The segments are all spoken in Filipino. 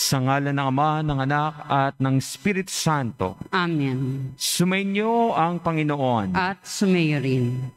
Sa ngalan ng Ama, ng Anak, at ng Espiritu Santo. Amen. Sumainyo ang Panginoon. At sumayo rin.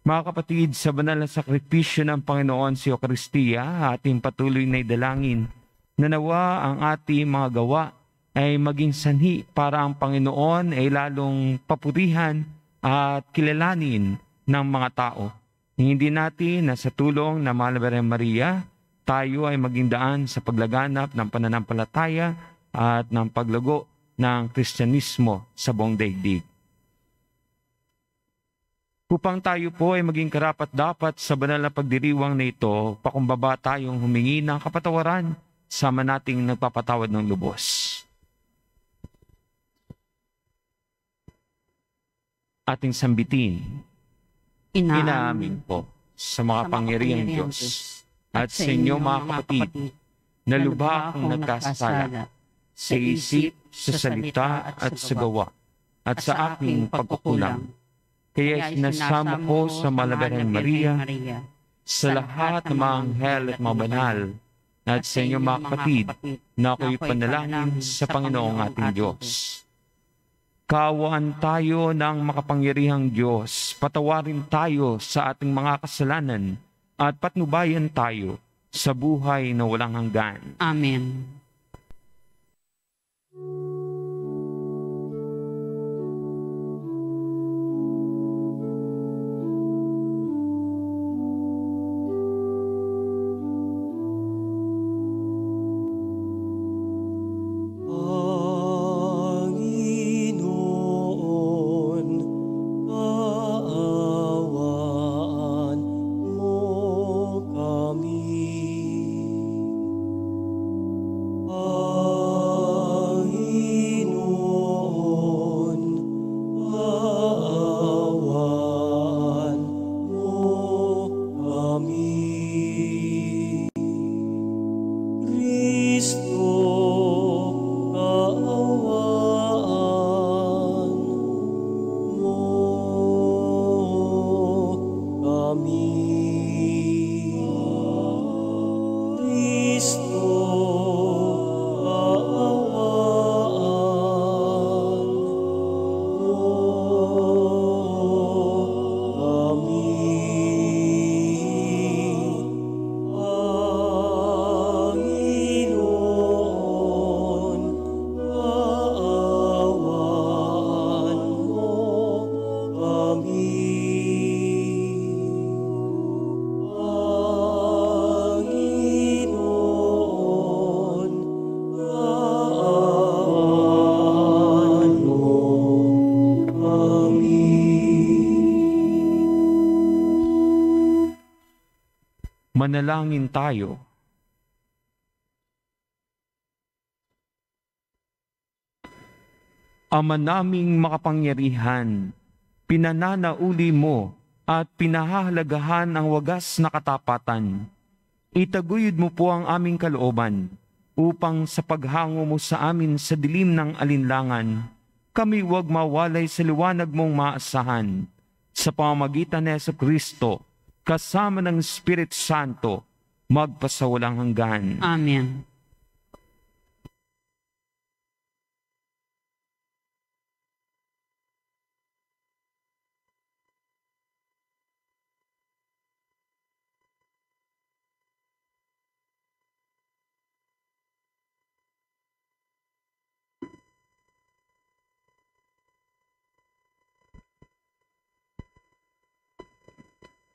Mga kapatid, sa banal na sakripisyo ng Panginoon si Eucharistia, ating patuloy na idalangin na nawa ang ating mga gawa ay maging sanhi para ang Panginoon ay lalong papurihan at kilalanin ng mga tao. Hindi natin na sa tulong ng Mahal na Birhen Maria, tayo ay maging daan sa paglaganap ng pananampalataya at ng paglago ng Kristyanismo sa buong daigdig. Upang tayo po ay maging karapat-dapat sa banal na pagdiriwang na ito, pakumbaba tayong humingi ng kapatawaran, sama nating nagpapatawad ng lubos. Ating sambitin, inaamin po sa mga pangyarihang Diyos at sa inyo mga kapatid, na lubha akong nagkasala sa isip, sa salita at sa gawa, at sa aking pagkukulang. Kaya sinasama ko sa Mahal na Birhen Maria, sa lahat ng mga anghel at mga banal, at sa inyo mga kapatid, na ako'y panalangin sa Panginoong ating Diyos. Kaawaan tayo ng makapangyarihang Diyos, patawarin tayo sa ating mga kasalanan, at patnubayan tayo sa buhay na walang hanggan. Amen. Manalangin tayo. Ama naming makapangyarihan, pinananauli mo at pinahahalagahan ang wagas na katapatan. Itaguyod mo po ang aming kalooban upang sa paghango mo sa amin sa dilim ng alinlangan, kami huwag mawalay sa liwanag mong maasahan. Sa pamamagitan ni Jesucristo, kasama ng Espiritu Santo, magpasawalang hanggan. Amen.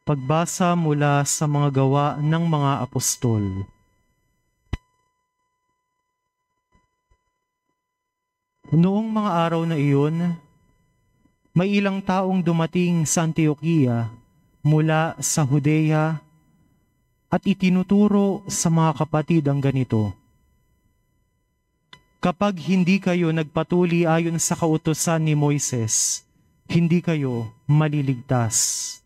Pagbasa mula sa mga gawa ng mga apostol. Noong mga araw na iyon, may ilang taong dumating sa Antioquia mula sa Judea at itinuturo sa mga kapatid ang ganito: kapag hindi kayo nagpatuli ayon sa kautusan ni Moises, hindi kayo maliligtas.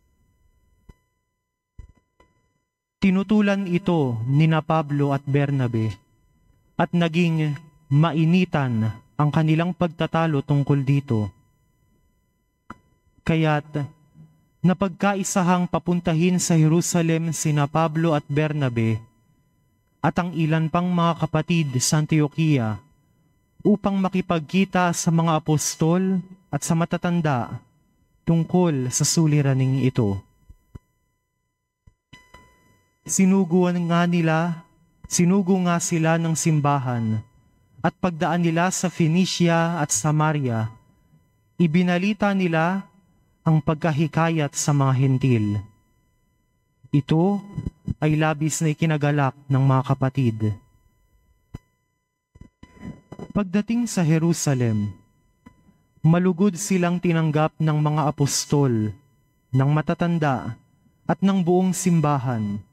Tinutulan ito ni Pablo at Bernabe at naging mainitan ang kanilang pagtatalo tungkol dito. Kaya't napagkaisahang papuntahin sa Jerusalem sina Pablo at Bernabe at ang ilan pang mga kapatid sa Antioquia upang makipagkita sa mga apostol at sa matatanda tungkol sa suliraning ito. Sinugo nga sila ng simbahan at pagdaan nila sa Phoenicia at Samaria, ibinalita nila ang pagkahikayat sa mga Hentil. Ito ay labis na ikinagalak ng mga kapatid. Pagdating sa Jerusalem, malugod silang tinanggap ng mga apostol, ng matatanda at ng buong simbahan,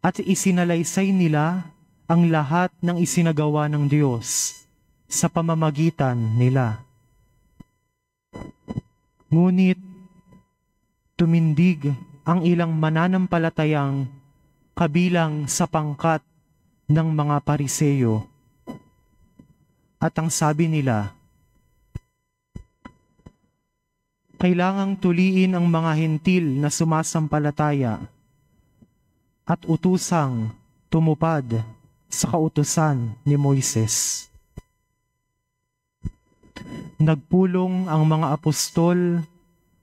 at isinalaysay nila ang lahat ng isinagawa ng Diyos sa pamamagitan nila. Ngunit tumindig ang ilang mananampalatayang kabilang sa pangkat ng mga Pariseyo. At ang sabi nila, kailangang tuliin ang mga Hentil na sumasampalataya at utusang tumupad sa kautusan ni Moises. Nagpulong ang mga apostol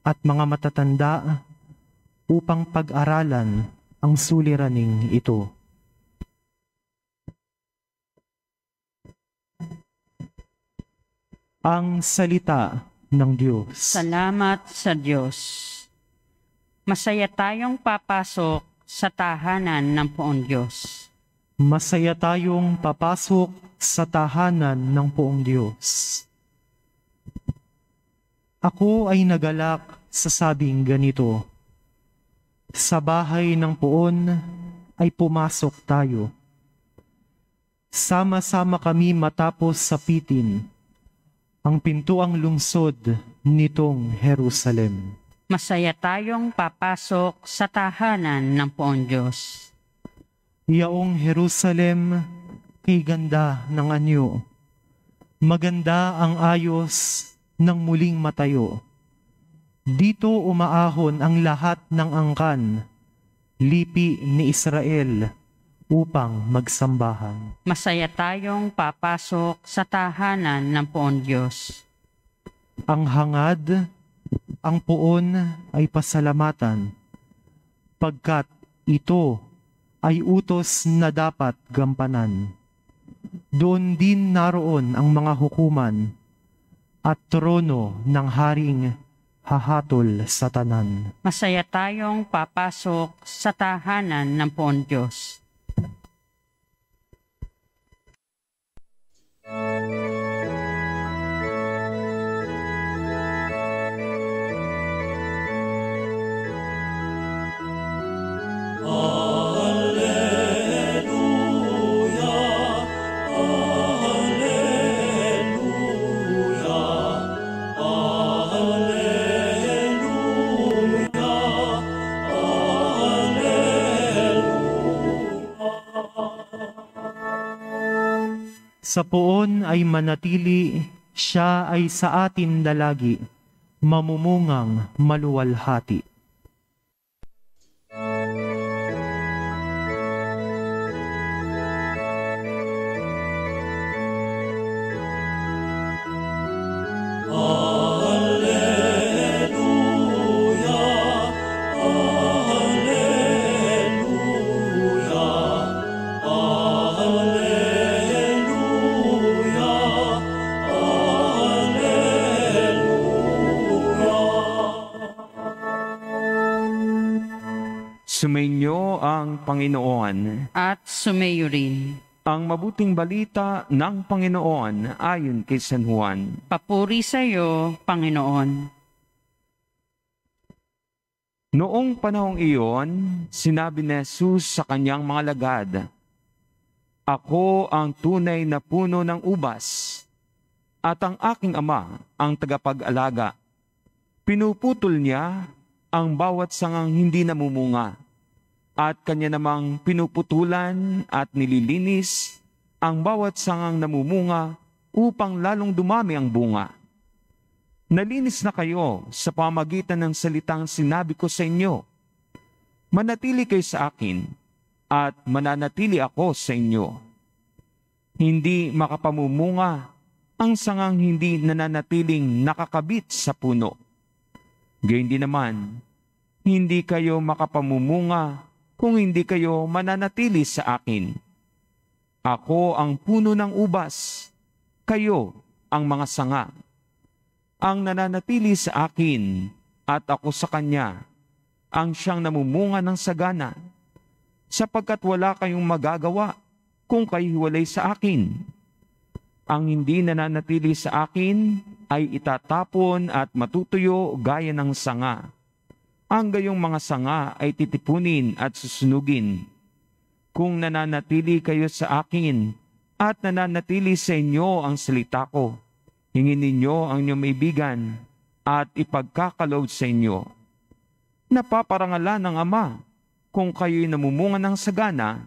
at mga matatanda upang pag-aralan ang suliraning ito. Ang salita ng Diyos. Salamat sa Diyos. Masaya tayong papasok sa tahanan ng Poong Diyos. Masaya tayong papasok sa tahanan ng Poong Diyos. Ako ay nagalak sa sabing ganito, sa bahay ng Poon ay pumasok tayo. Sama-sama kami matapos sapitin ang pintuang lungsod nitong Jerusalem. Masaya tayong papasok sa tahanan ng Poong Diyos. Yaong Jerusalem, kay ganda ng anyo. Maganda ang ayos ng muling matayo. Dito umaahon ang lahat ng angkan, lipi ni Israel, upang magsambahan. Masaya tayong papasok sa tahanan ng Poong Diyos. Ang hangad, ang Poon ay pasalamatan, pagkat ito ay utos na dapat gampanan. Doon din naroon ang mga hukuman at trono ng haring hahatol sa tanan. Masaya tayong papasok sa tahanan ng Poong Diyos. Sa Poon ay manatili, siya ay sa atin dalagi, mamumungang maluwalhati. Sumainyo ang Panginoon. At sumayo rin. Ang mabuting balita ng Panginoon ayon kay San Juan. Papuri sa iyo, Panginoon. Noong panahong iyon, sinabi ni Jesus sa kanyang mga lagad, Ako ang tunay na puno ng ubas, at ang aking Ama ang tagapag-alaga. Pinuputol niya ang bawat sangang hindi namumunga, at kanya namang pinuputulan at nililinis ang bawat sangang namumunga upang lalong dumami ang bunga. Nalinis na kayo sa pamagitan ng salitang sinabi ko sa inyo. Manatili kayo sa akin, at mananatili ako sa inyo. Hindi makapamumunga ang sangang hindi nananatiling nakakabit sa puno. Gayon din naman, hindi kayo makapamumunga kung hindi kayo mananatili sa akin. Ako ang puno ng ubas, kayo ang mga sanga. Ang nananatili sa akin at ako sa kanya, ang siyang namumunga ng sagana, sapagkat wala kayong magagawa kung kayo hiwalay sa akin. Ang hindi nananatili sa akin ay itatapon at matutuyo gaya ng sanga. Ang gayong mga sanga ay titipunin at susunugin. Kung nananatili kayo sa akin at nananatili sa inyo ang salita ko, hingin ninyo ang inyong maibigan at ipagkakaloob sa inyo. Napaparangalan ng Ama kung kayo'y namumunga ng sagana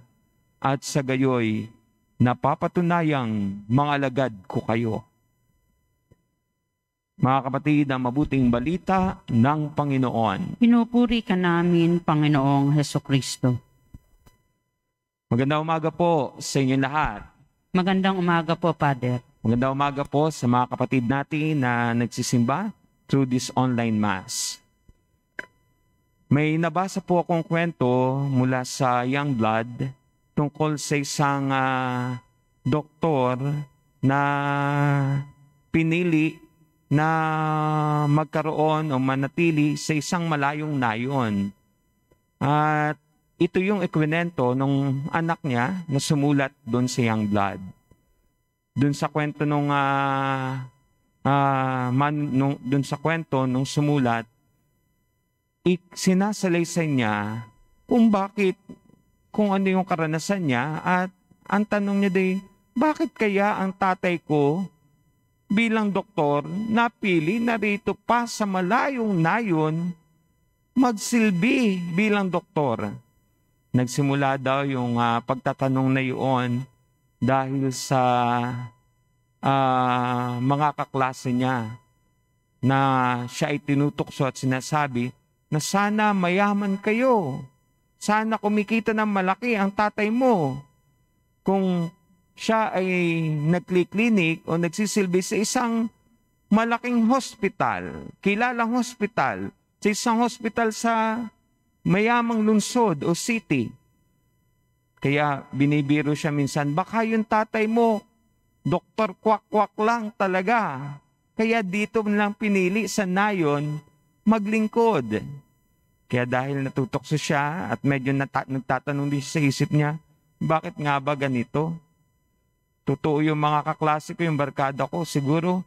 at sa gayoy napapatunayang mga alagad ko kayo. Mga kapatid, ang mabuting balita ng Panginoon. Pinupuri ka namin, Panginoong Hesukristo. Magandang umaga po sa inyo lahat. Magandang umaga po, Father. Magandang umaga po sa mga kapatid natin na nagsisimba through this online Mass. May nabasa po akong kwento mula sa Youngblood tungkol sa isang doktor na pinili na magkaroon o manatili sa isang malayong nayon. At ito yung ikwento ng anak niya na sumulat doon sa Youngblood. Doon sa kwento nung sumulat, sinasalaysay niya kung bakit, kung ano yung karanasan niya, at ang tanong niya din, bakit kaya ang tatay ko bilang doktor napili na rito pa sa malayong nayon magsilbi bilang doktor? Nagsimula daw yung pagtatanong na yun dahil sa mga kaklase niya na siya ay tinutokso at sinasabi na sana mayaman kayo. Sana kumikita ng malaki ang tatay mo. Kung siya ay nagkliklinik o nagsisilbi sa isang malaking hospital, kilalang hospital, sa isang hospital sa mayamang lungsod o city. Kaya binibiro siya minsan, baka yung tatay mo, doktor kwak-kwak lang talaga. Kaya dito lang pinili sa nayon maglingkod. Kaya dahil natutokso siya at medyo nagtatanong din sa isip niya, bakit nga ba ganito? Totoo yung mga kaklase ko, yung barkada ko, siguro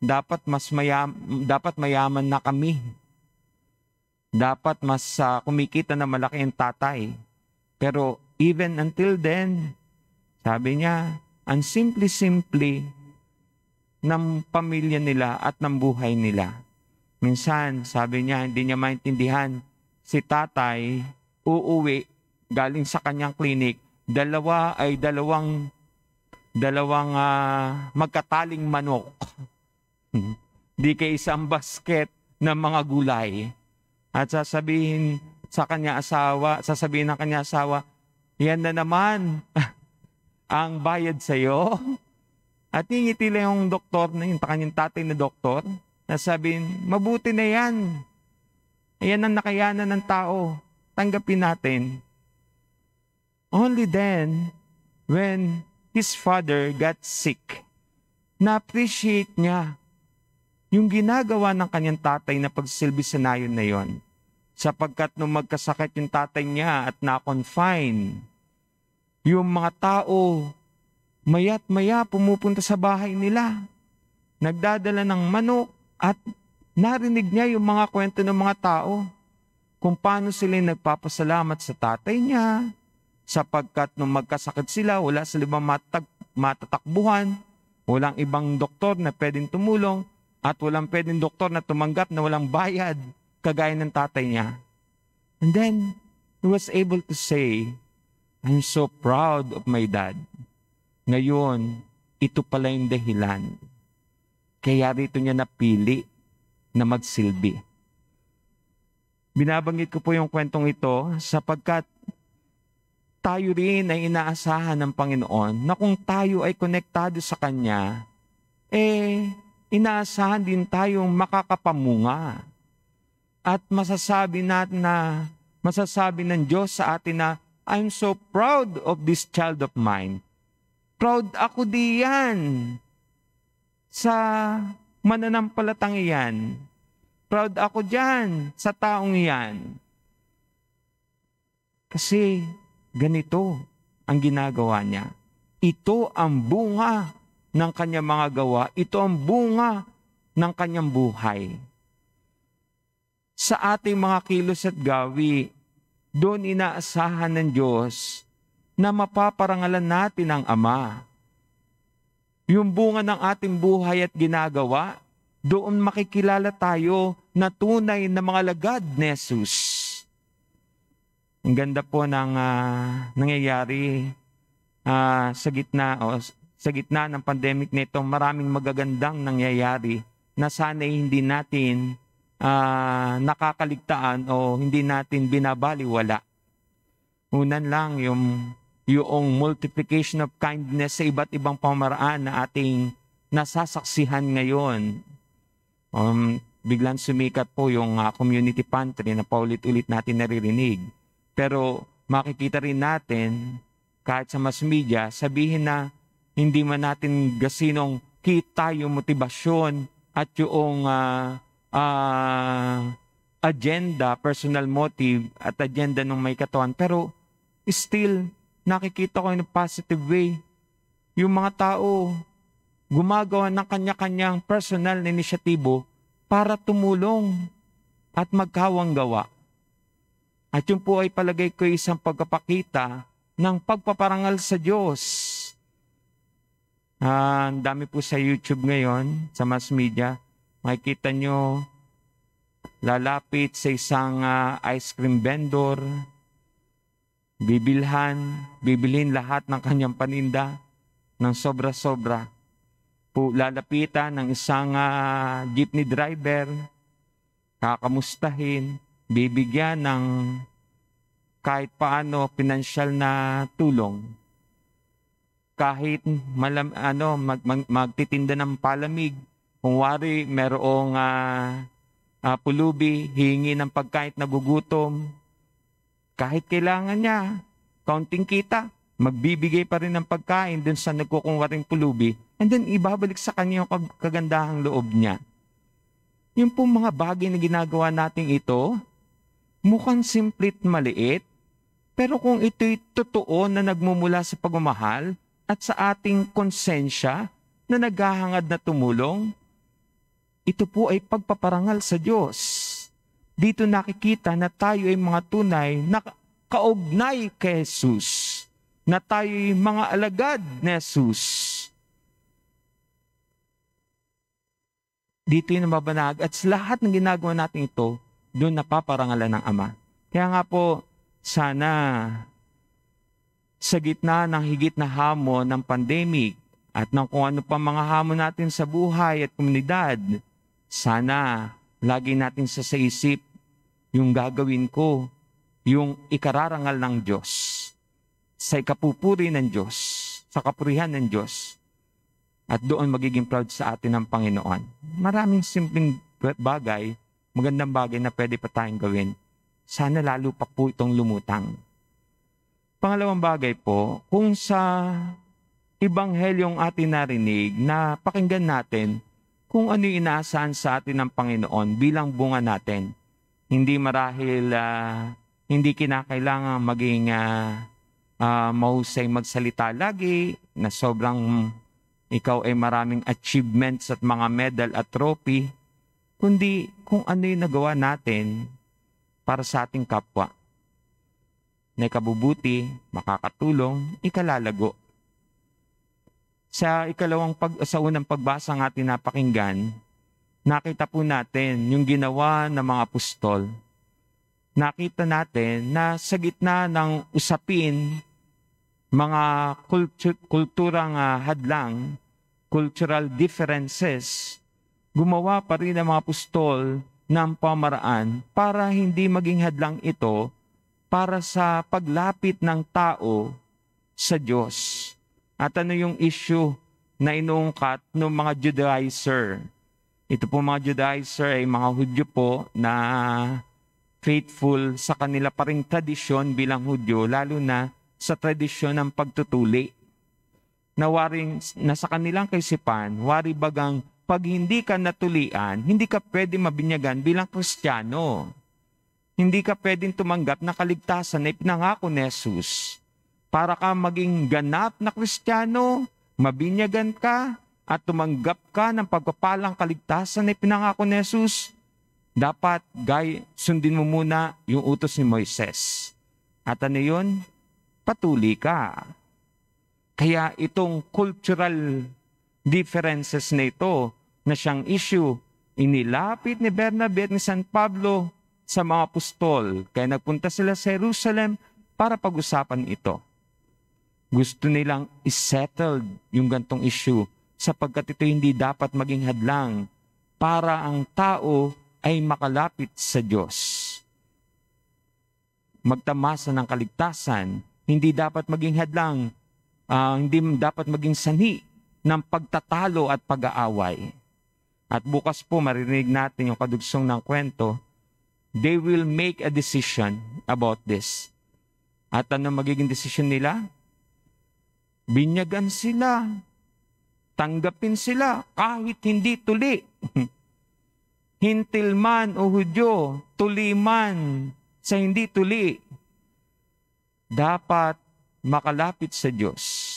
dapat mayaman na kami. Dapat mas kumikita na malaki ang tatay. Pero even until then, sabi niya, ang simple-simple ng pamilya nila at ng buhay nila. Minsan, sabi niya, hindi niya maintindihan, si tatay uuwi galing sa kanyang klinik, dalawang magkataling manok. Di kay isang basket ng mga gulay. At sasabihin ng kanya asawa, yan na naman ang bayad sa'yo. At ngingiti lang yung doktor, yung kanyang tatay na doktor, na sabihin, mabuti na yan. Ayan ang nakayanan ng tao. Tanggapin natin. Only then, when his father got sick, na-appreciate niya yung ginagawa ng kanyang tatay na pagsilbi sa nayon na yon. Sapagkat nung magkasakit yung tatay niya at na-confine, yung mga tao, maya't maya pumupunta sa bahay nila. Nagdadala ng manok at narinig niya yung mga kwento ng mga tao kung paano sila nagpapasalamat sa tatay niya sapagkat nung magkasakit sila, wala silang matatakbuhan, walang ibang doktor na pwedeng tumulong at walang pwedeng doktor na tumanggap na walang bayad kagaya ng tatay niya. And then, he was able to say, I'm so proud of my dad. Ngayon, ito pala yung dahilan. Kaya rito niya napili na magsilbi. Binabanggit ko po yung kwentong ito sapagkat tayo rin ay inaasahan ng Panginoon na kung tayo ay konektado sa Kanya, inaasahan din tayong makakapamunga. At masasabi ng Diyos sa atin na, I'm so proud of this child of mine. Proud ako diyan sa mananampalatang iyan. Proud ako diyan sa taong iyan. Kasi ganito ang ginagawa niya. Ito ang bunga ng kanyang mga gawa. Ito ang bunga ng kanyang buhay. Sa ating mga kilos at gawi, doon inaasahan ng Diyos na mapaparangalan natin ang Ama. Yung bunga ng ating buhay at ginagawa, doon makikilala tayo na tunay na mga lagad ni Jesus. Ang ganda po ng nangyayari sa gitna ng pandemic nito, maraming magagandang nangyayari na sana'y hindi natin nakakaligtaan o hindi natin binabaliwala. Unan lang yung multiplication of kindness sa iba't ibang pamaraan na ating nasasaksihan ngayon. Biglang sumikat po yung community pantry na paulit-ulit natin naririnig. Pero makikita rin natin, kahit sa mass media, sabihin na hindi man natin gasinong kita yung motibasyon at yung agenda, personal motive at agenda ng may katawan. Pero still, nakikita ko in a positive way. Yung mga tao gumagawa ng kanya-kanyang personal na inisyatibo para tumulong at magkawang gawa. At yun po ay palagay ko isang pagpapakita ng pagpaparangal sa Diyos. Ang dami po sa YouTube ngayon, sa mass media, makikita nyo, lalapit sa isang ice cream vendor, bibilhin lahat ng kanyang paninda ng sobra-sobra. Lalapitan ng isang jeepney driver, kakamustahin, bibigyan ng kahit paano pinansyal na tulong. Kahit magtitinda ng palamig, kung wari merong pulubi, hingi ng pagkain nagugutom, kahit kailangan niya, kaunting kita, magbibigay pa rin ng pagkain dun sa nagkukunwaring pulubi, and then ibabalik sa kanya yung kagandahang loob niya. Yung pong mga bagay na ginagawa natin ito, mukhang simple at maliit, pero kung ito'y totoo na nagmumula sa pagmamahal at sa ating konsensya na naghahangad na tumulong, ito po ay pagpaparangal sa Diyos. Dito nakikita na tayo ay mga tunay na kaugnay kay Jesus, na tayo ay mga alagad ni Jesus. Dito yung nababanag at sa lahat ng ginagawa natin ito, doon napaparangalan ng Ama. Kaya nga po, sana sa gitna ng higit na hamon ng pandemic at ng kung ano pa mga hamon natin sa buhay at komunidad, sana lagi natin sa isip yung gagawin ko, yung ikararangal ng Diyos, sa ikapupuri ng Diyos, sa kapurihan ng Diyos, at doon magiging proud sa atin ng Panginoon. Maraming simpleng bagay, magandang bagay na pwede pa tayong gawin. Sana lalo pa po itong lumutang. Pangalawang bagay po, kung sa Ebanghelyong atin narinig na pakinggan natin kung ano yung inaasahan sa atin ng Panginoon bilang bunga natin. Hindi marahil, hindi kinakailangan maging mahusay magsalita lagi, na sobrang ikaw ay maraming achievements at mga medal at trophy, kundi kung ano yung nagawa natin para sa ating kapwa. Na ikabubuti, makakatulong, ikalalago. Sa unang pagbasa ng ating napakinggan, nakita po natin yung ginawa ng mga apostol. Nakita natin na sa gitna ng usapin, mga kulturang hadlang, cultural differences, gumawa pa rin ang mga apostol ng pamaraan para hindi maging hadlang ito para sa paglapit ng tao sa Diyos. At ano yung issue na inuungkat ng mga Judaizer? Ito po mga Judaizer ay mga Hudyo po na faithful sa kanila pa ring tradisyon bilang Hudyo, lalo na sa tradisyon ng pagtutuli. Na sa kanilang kaisipan, wari bagang pag hindi ka natulian, hindi ka pwede mabinyagan bilang Kristiyano. Hindi ka pwedeng tumanggap na kaligtasan na ipinangako ni Jesus. Para ka maging ganap na Kristiyano, mabinyagan ka at tumanggap ka ng pagpapalang kaligtasan na ipinangako ni Jesus, dapat sundin mo muna yung utos ni Moises. At ano yun? Patuli ka. Kaya itong cultural differences na ito na siyang issue, inilapit ni Bernabe at ni San Pablo sa mga apostol. Kaya nagpunta sila sa Jerusalem para pag-usapan ito. Gusto nilang isettle yung gantong issue sapagkat ito hindi dapat maging hadlang para ang tao ay makalapit sa Diyos. Magtamasa ng kaligtasan, hindi dapat maging hadlang, hindi dapat maging sanhi ng pagtatalo at pag-aaway. At bukas po maririnig natin yung kadugsong ng kwento, they will make a decision about this. At ano magiging decision nila? Binyagan sila. Tanggapin sila kahit hindi tuli. Hintil man o Hudyo, tuli man sa hindi tuli. Dapat makalapit sa Diyos,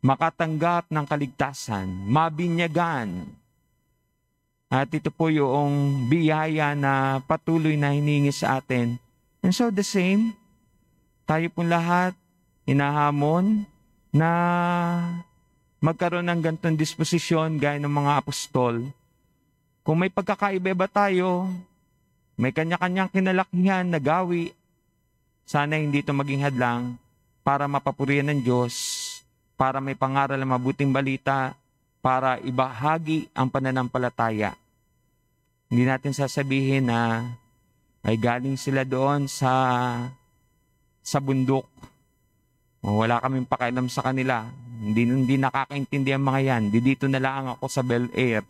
makatanggap ng kaligtasan, mabinyagan. At ito po yung biyaya na patuloy na hiningi sa atin. And so the same, tayo po lahat hinahamon na magkaroon ng ganitong disposisyon gaya ng mga apostol. Kung may pagkakaiba tayo, may kanya-kanyang kinalakihan na gawi, sana hindi ito maging hadlang para mapapurihan ng Diyos, para may pangaral ng mabuting balita, para ibahagi ang pananampalataya. Hindi natin sasabihin na ay galing sila doon sa bundok. Wala kaming pakialam sa kanila. Hindi nakakaintindi ang mga yan. Dito na lang ako sa Bel Air.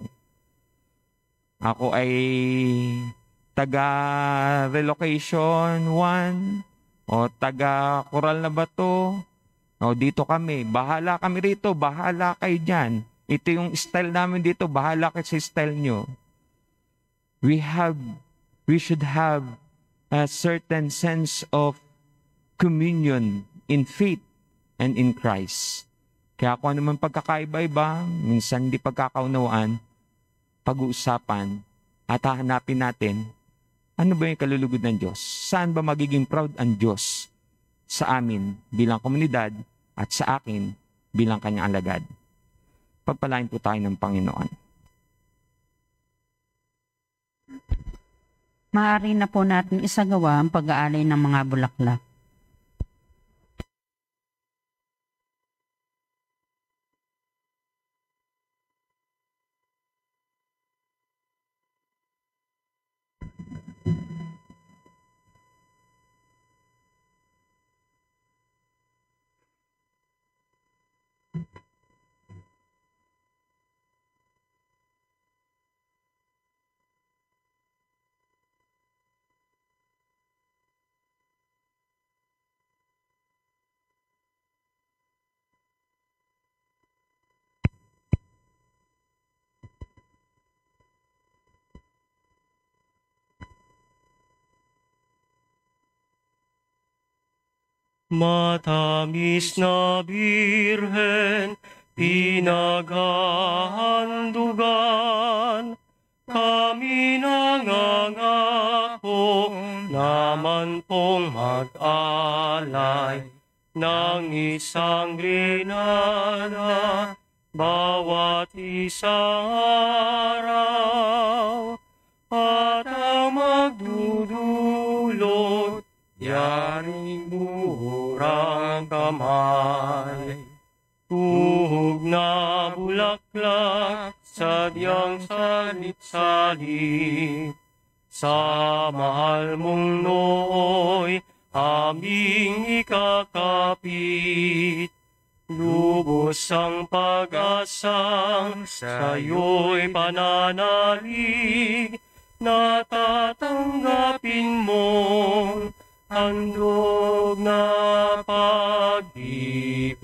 Ako ay taga-relocation 1 o taga-Coral na Bato. O dito kami. Bahala kami rito. Bahala kayo dyan. Ito yung style namin dito. Bahala kayo sa style nyo. We should have a certain sense of communion in faith and in Christ. Kaya kung ano man pagkakaiba-iba, minsan hindi pagkakaunawaan, pag-uusapan at hahanapin natin, ano ba yung kalulugod ng Diyos? Saan ba magiging proud ang Diyos sa amin bilang komunidad at sa akin bilang kanyang alagad? Pagpalain po tayo ng Panginoon. Maaari na po natin isagawa ang pag-aalay ng mga bulaklak. Matamis na Birhen, pinaghahandugan, kami nangangako naman pong mag-alay ng isang grenada bawat isang araw, at ang magdudulot yaring buhurang kamay. Tuhog na bulaklak, sadyang salit-salit, sa mahal mong nooy aming ikakapit. Lubos ang pag-asang sa'yo'y pananalig, na tatanggapin mong handog na pag-ibig.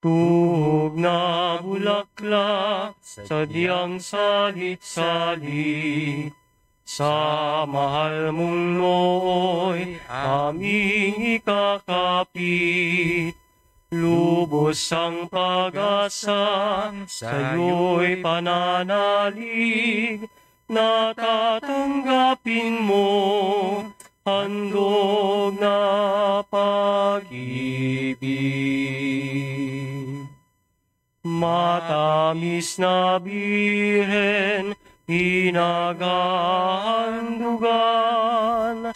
Tuhog na bulaklak, sadyang salit-salit, sa mahal mong nooy aming ikakapit. Lubos ang pag-asa, sa'yo'y pananalig, na tatanggapin mo handog na pag-ibig. Matamis na Birhen, hinagahandugan,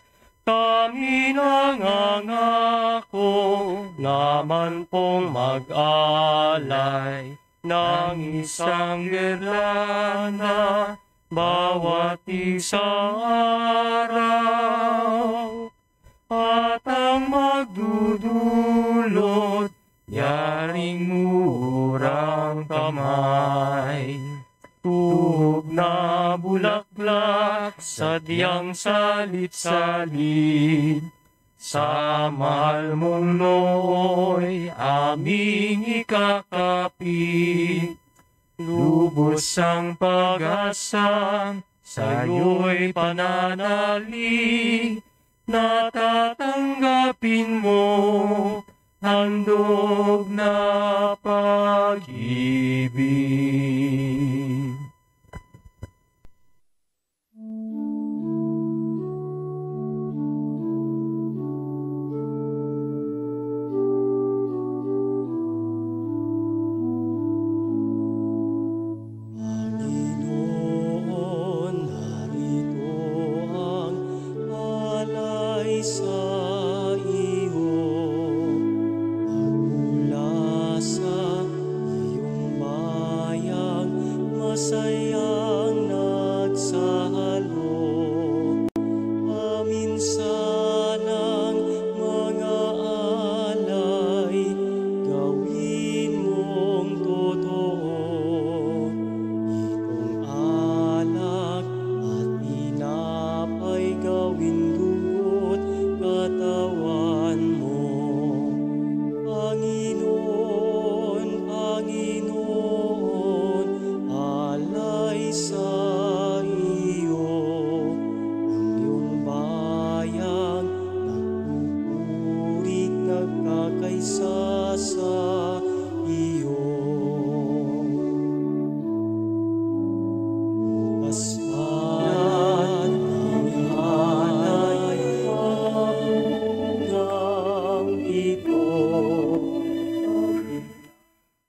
kami nangangako naman pong mag-alay ng isang girlanda bawat isang araw, at ang magdudulot yaring murang kamay. Tuhog na bulaklak, sadyang salit-salit, sa mahal mong nooy aming ikakapit. Lubos ang pag-asa, sa'yo'y pananalig, na tatanggapin mo handog na pag-ibig.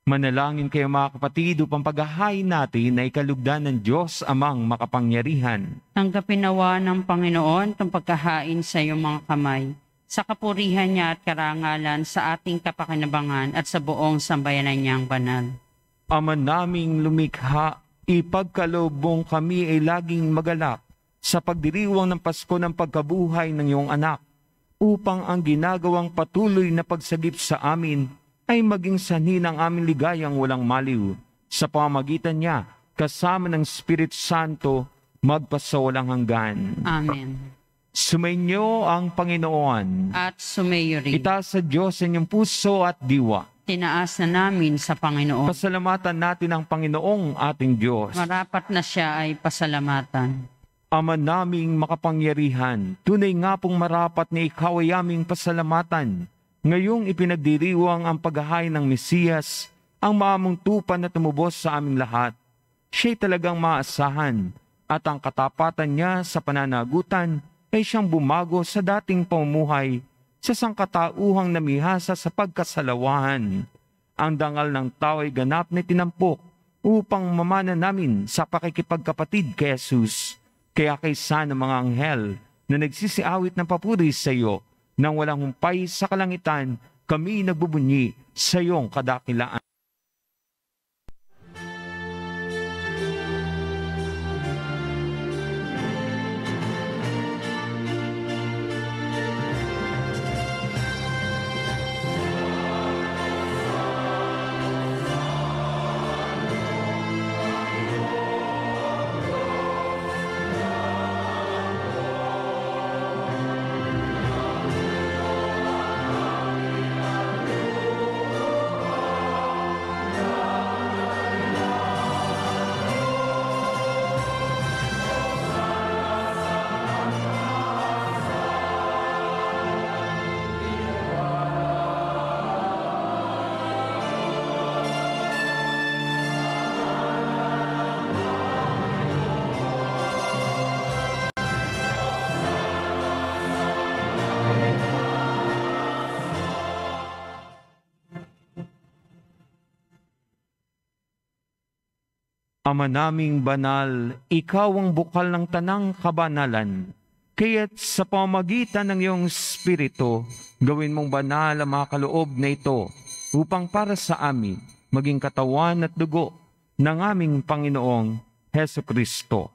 Manalangin kayo mga kapatid upang paghahain natin na ikalugdan ng Diyos amang makapangyarihan. Tanggapin nawa ng Panginoon itong pagkahain sa iyong mga kamay, sa kapurihan niya at karangalan sa ating kapakinabangan at sa buong sambayanan niyang banal. Ama naming lumikha, ipagkaloob mong kami ay laging magalak sa pagdiriwang ng Pasko ng pagkabuhay ng iyong anak, upang ang ginagawang patuloy na pagsagip sa amin ay maging sanhi ng aming ligayang walang maliw. Sa pamamagitan niya, kasama ng Espiritu Santo, magpasawalang hanggan. Amen. Sumainyo ang Panginoon. At sumayo rin. Itaas sa Diyos ang inyong puso at diwa. Tinaas na namin sa Panginoon. Pasalamatan natin ang Panginoong ating Diyos. Marapat na siya ay pasalamatan. Ama naming makapangyarihan, tunay nga pong marapat na ikaw ay aming pasalamatan. Ngayong ipinagdiriwang ang paghahain ng Mesiyas, ang maamong tupan na tumubos sa aming lahat. Siya'y talagang maasahan, at ang katapatan niya sa pananagutan ay siyang bumago sa dating pamumuhay sa sangkatauhang namihasa sa pagkasalawahan. Ang dangal ng tao ay ganap na tinampok upang mamana namin sa pakikipagkapatid kay Jesus. Kaya kaysa ng mga anghel na nagsisiawit ng papuri sa iyo, nang walang humpay sa kalangitan, kami nagbubunyi sa iyong kadakilaan. Ama naming banal, ikaw ang bukal ng tanang kabanalan. Kaya't sa pamagitan ng iyong Espiritu, gawin mong banal ang mga kaloob na ito upang para sa amin maging katawan at dugo ng aming Panginoong Heso Kristo.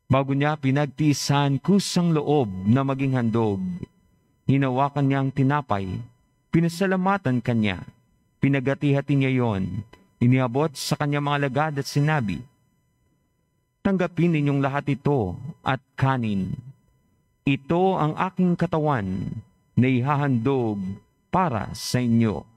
Bago niya pinagtiisan kusang loob na maging handog, hinawakan niya ang tinapay, pinasalamatan kanya, pinagati-hati niya yon, iniabot sa kanya mga lagad at sinabi, tanggapin ninyong lahat ito at kanin. Ito ang aking katawan na ihahandog para sa inyo.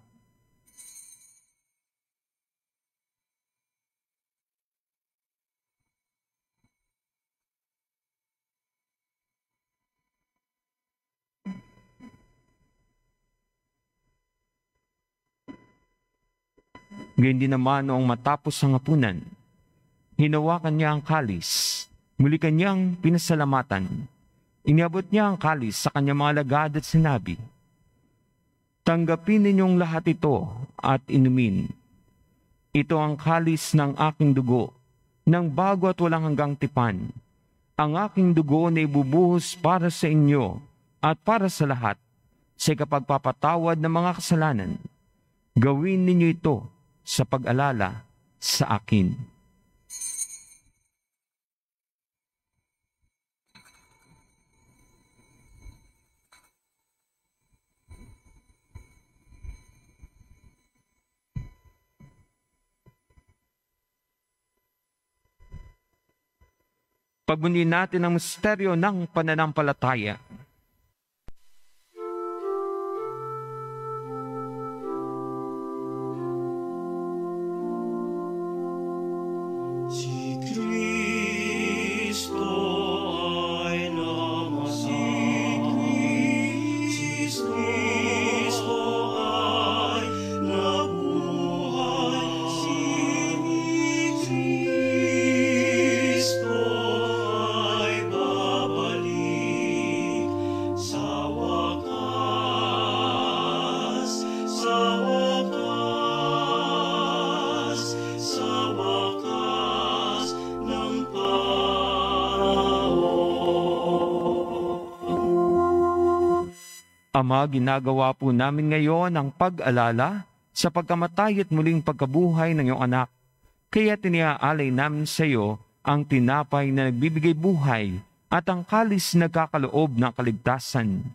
Gayon din naman noong matapos ang hapunan, hinawakan niya ang kalis, muli kanyang pinasalamatan. Iniabot niya ang kalis sa kanyang mga lagad at sinabi, tanggapin ninyong lahat ito at inumin. Ito ang kalis ng aking dugo, ng bago at walang hanggang tipan. Ang aking dugo na ibubuhos para sa inyo at para sa lahat, sa kapagpapatawad ng mga kasalanan. Gawin ninyo ito sa pag-alala sa akin. Pagbunyin natin ang misteryo ng pananampalataya. Ama, ginagawa po namin ngayon ang pag-alala sa pagkamatay at muling pagkabuhay ng iyong anak. Kaya tiniaalay namin sa iyo ang tinapay na nagbibigay buhay at ang kalis na nagkakaloob ng kaligtasan.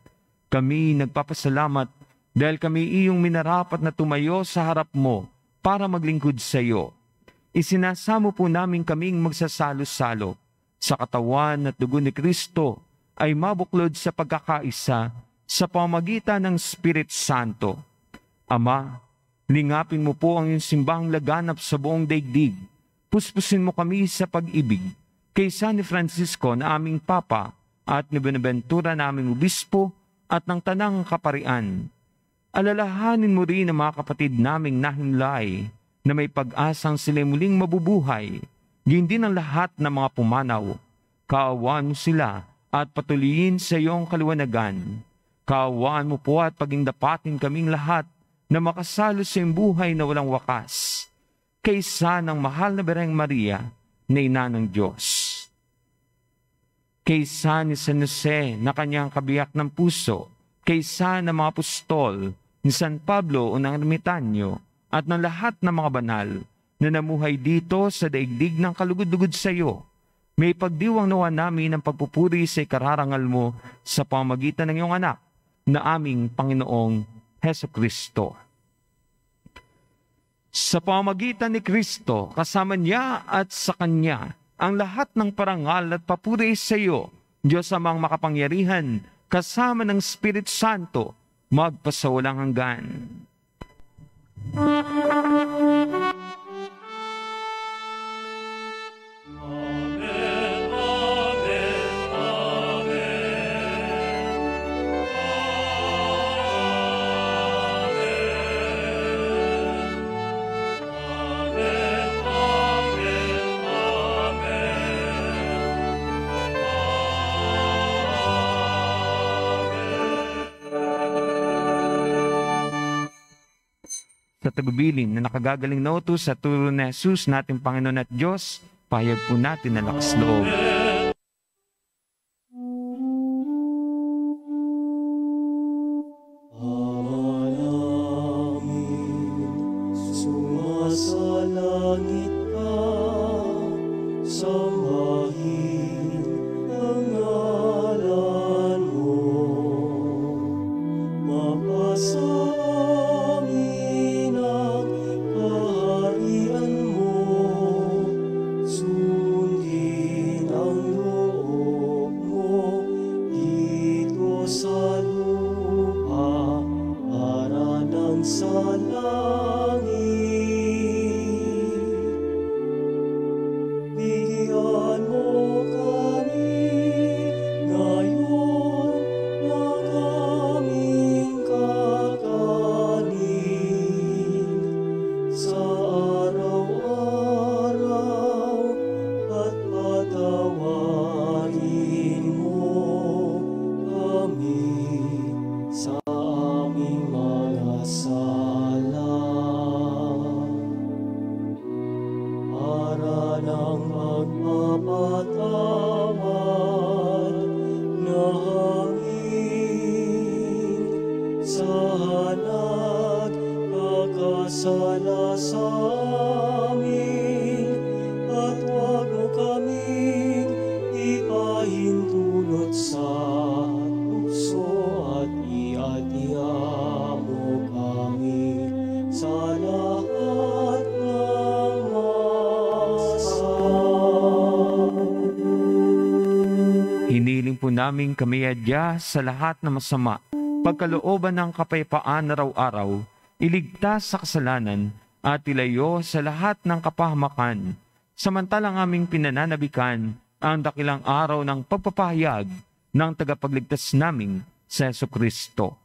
Kami nagpapasalamat dahil kami iyong minarapat na tumayo sa harap mo para maglingkod sa iyo. Isinasamo po namin kaming magsasalo-salo sa katawan at dugo ni Kristo ay mabuklod sa pagkakaisa sa pamagitan ng Espiritu Santo. Ama, lingapin mo po ang iyong simbahang laganap sa buong daigdig. Puspusin mo kami sa pag-ibig kay San Francisco na aming Papa at ni Buenaventura na aming Obispo at ng Tanang Kaparian. Alalahanin mo rin ang mga kapatid naming nahimlay na may pag-asang sila muling mabubuhay. Gindi ng lahat ng mga pumanaw. Kaawaan mo sila at patuloyin sa iyong kaliwanagan. Kaawaan mo po at pagingdapatin kaming lahat na makasalo sa iyong buhay na walang wakas. Kaysa ng mahal na Birheng Maria na ina ng Diyos. Kaysa ni San Jose na kanyang kabiyak ng puso. Kaysa ng mga apostol ni San Pablo o ng ermitanyo at ng lahat ng mga banal na namuhay dito sa daigdig ng kalugod-lugod sa iyo. May pagdiwang nawa namin ang pagpupuri sa ikararangal mo sa pamagitan ng iyong anak na aming Panginoong Heso Kristo. Sa pamagitan ni Kristo, kasama niya at sa Kanya, ang lahat ng parangal at papuri sa iyo, Diyos amang makapangyarihan, kasama ng Espiritu Santo, magpasawalang hanggan. sa tagubilin na nakagagaling na utos sa turo ni Jesus nating Panginoon at Diyos, pahayag po natin na lakas loob. Sumasalangit ka, sambahin ang ngalan mo. Mapasamin ang kaharian mo, sundin ang loob mo dito sa lupa para nang sa langit. Bigyan mo kami ngayon ng aming kakanin sa araw-araw at patawarin mo kami sa aming mga sala para ng magpapatawad na hangin sa nagkakasala sa amin, at huwag mo kaming ipahintulot sa tukso at iadya mo kami sa lahat ng masama. Hiniling po namin kami adya sa lahat ng masama, pagkalooban ng kapayapaan araw-araw, iligtas sa kasalanan, at ilayo sa lahat ng kapahamakan, samantalang aming pinananabikan ang dakilang araw ng pagpapahayag ng tagapagligtas naming sa Jesucristo.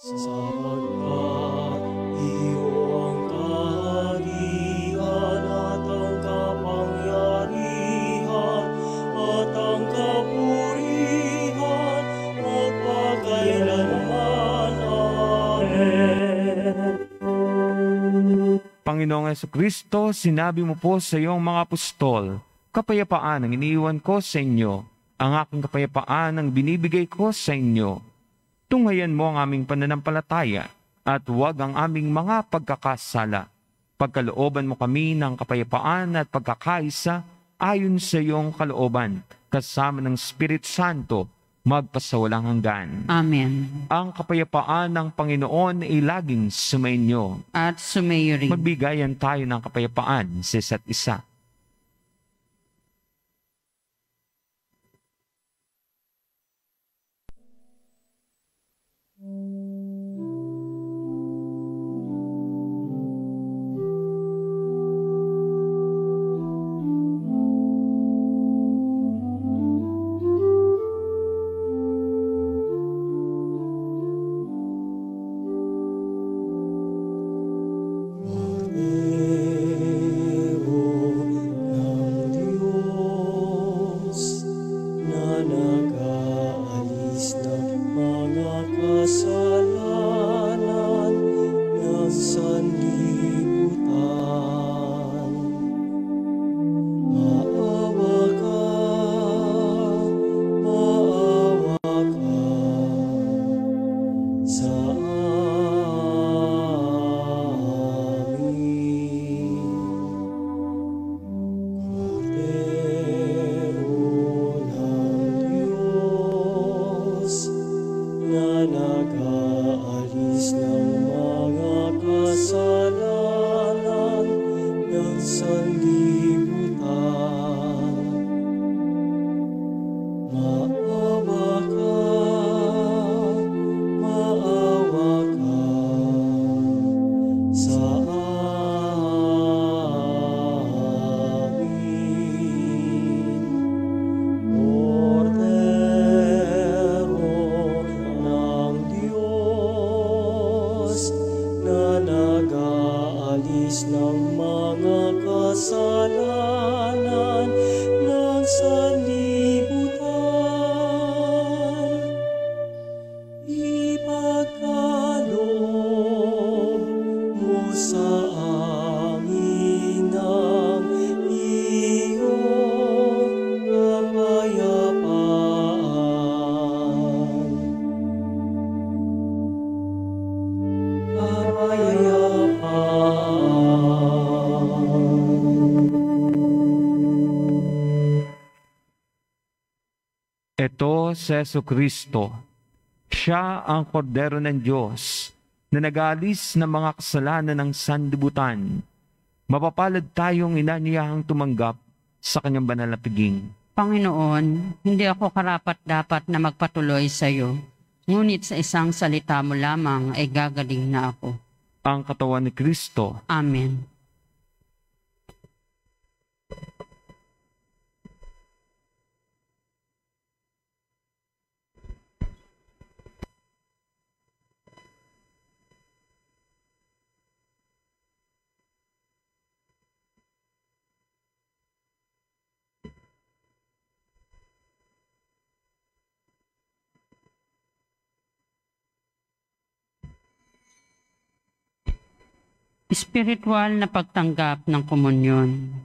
Sapagkat iyo ang kaharian at ang kapangyarihan at ang kapurihan magpakailanman. Amen. Panginoong Jesucristo, sinabi mo po sa iyong mga apostol, kapayapaan ang iniiwan ko sa inyo, ang aking kapayapaan ang binibigay ko sa inyo. Tunghayan mo ang aming pananampalataya at huwag ang aming mga pagkakasala. Pagkalooban mo kami ng kapayapaan at pagkakaisa ayon sa iyong kalooban, kasama ng Espiritu Santo, magpasawalang hanggan. Amen. Ang kapayapaan ng Panginoon ay laging sumainyo. At sumayo rin. Magbigayan tayo ng kapayapaan sa isa't isa. Ito si Jesucristo. Siya ang kordero ng Diyos na nag-aalis ng mga kasalanan ng sanlibutan. Mapapalad tayong inanyayahang tumanggap sa kanyang banal na piging. Panginoon, hindi ako karapat-dapat na magpatuloy sa iyo, ngunit sa isang salita mo lamang ay gagaling na ako. Ang katawan ni Kristo. Amen. Espiritual na pagtanggap ng komunyon.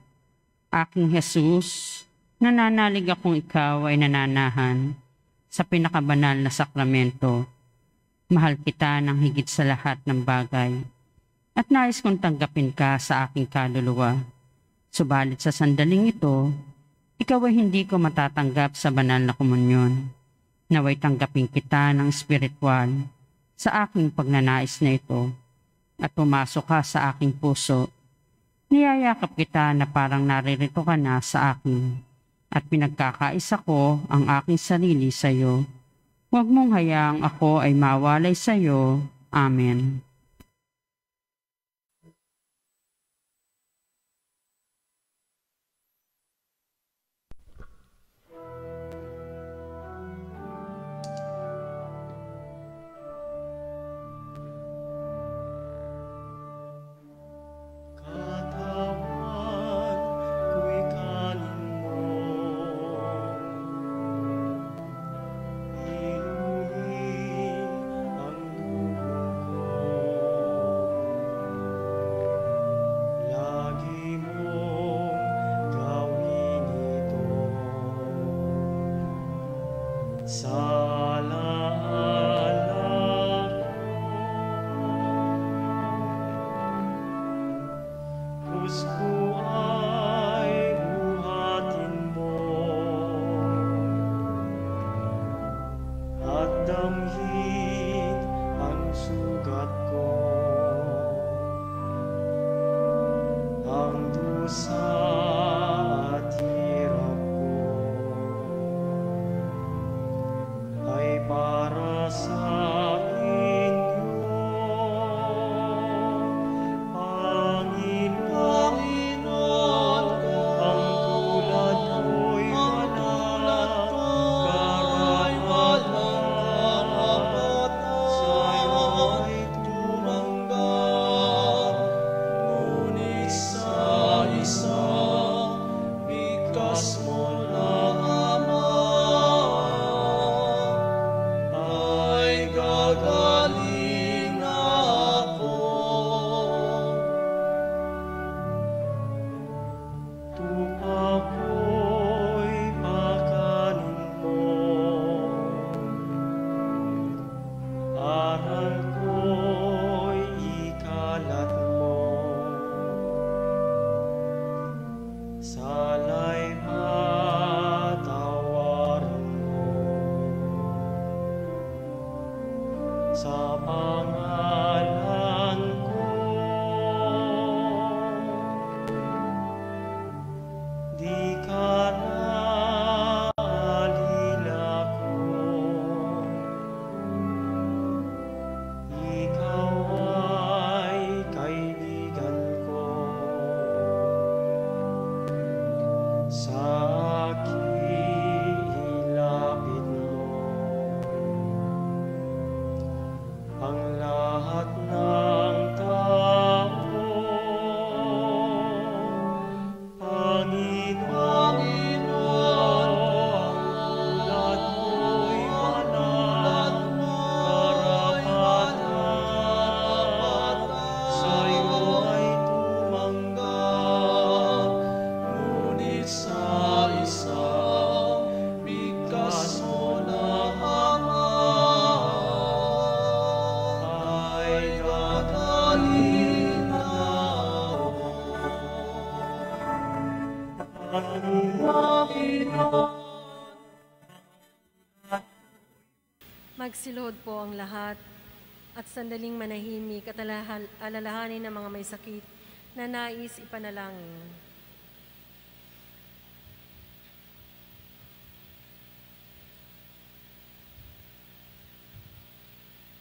Aking Jesus, nananalig akong ikaw ay nananahan sa pinakabanal na sakramento. Mahal kita ng higit sa lahat ng bagay at nais kong tanggapin ka sa aking kaluluwa. Subalit sa sandaling ito, ikaw ay hindi ko matatanggap sa banal na komunyon. Naway tanggapin kita ng espiritual sa aking pagnanais na ito at pumasok ka sa aking puso. Niyayakap kita na parang naririto ka na sa akin at pinagkakaisa ko ang aking sarili sa iyo. Huwag mong hayaang ako ay mawalay sa iyo. Amen. Magsilod po ang lahat at sandaling manahimik at alalahanin ng mga may sakit na nais ipanalangin.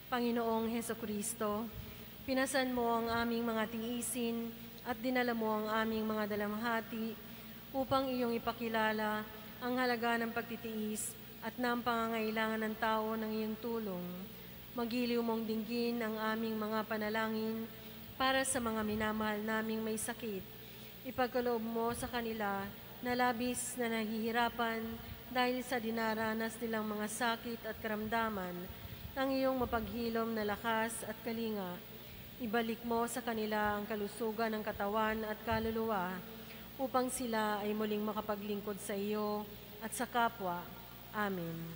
Panginoong Hesukristo, pinasan mo ang aming mga tiisin at dinala mo ang aming mga dalamhati upang iyong ipakilala ang halaga ng pagtitiis at ng pangangailangan ng tao ng iyong tulong. Magiliw mong dinggin ang aming mga panalangin para sa mga minamahal naming may sakit. Ipagkaloob mo sa kanila na labis na nahihirapan dahil sa dinaranas nilang mga sakit at karamdaman, ang iyong mapaghilom na lakas at kalinga. Ibalik mo sa kanila ang kalusugan ng katawan at kaluluwa upang sila ay muling makapaglingkod sa iyo at sa kapwa. Amen.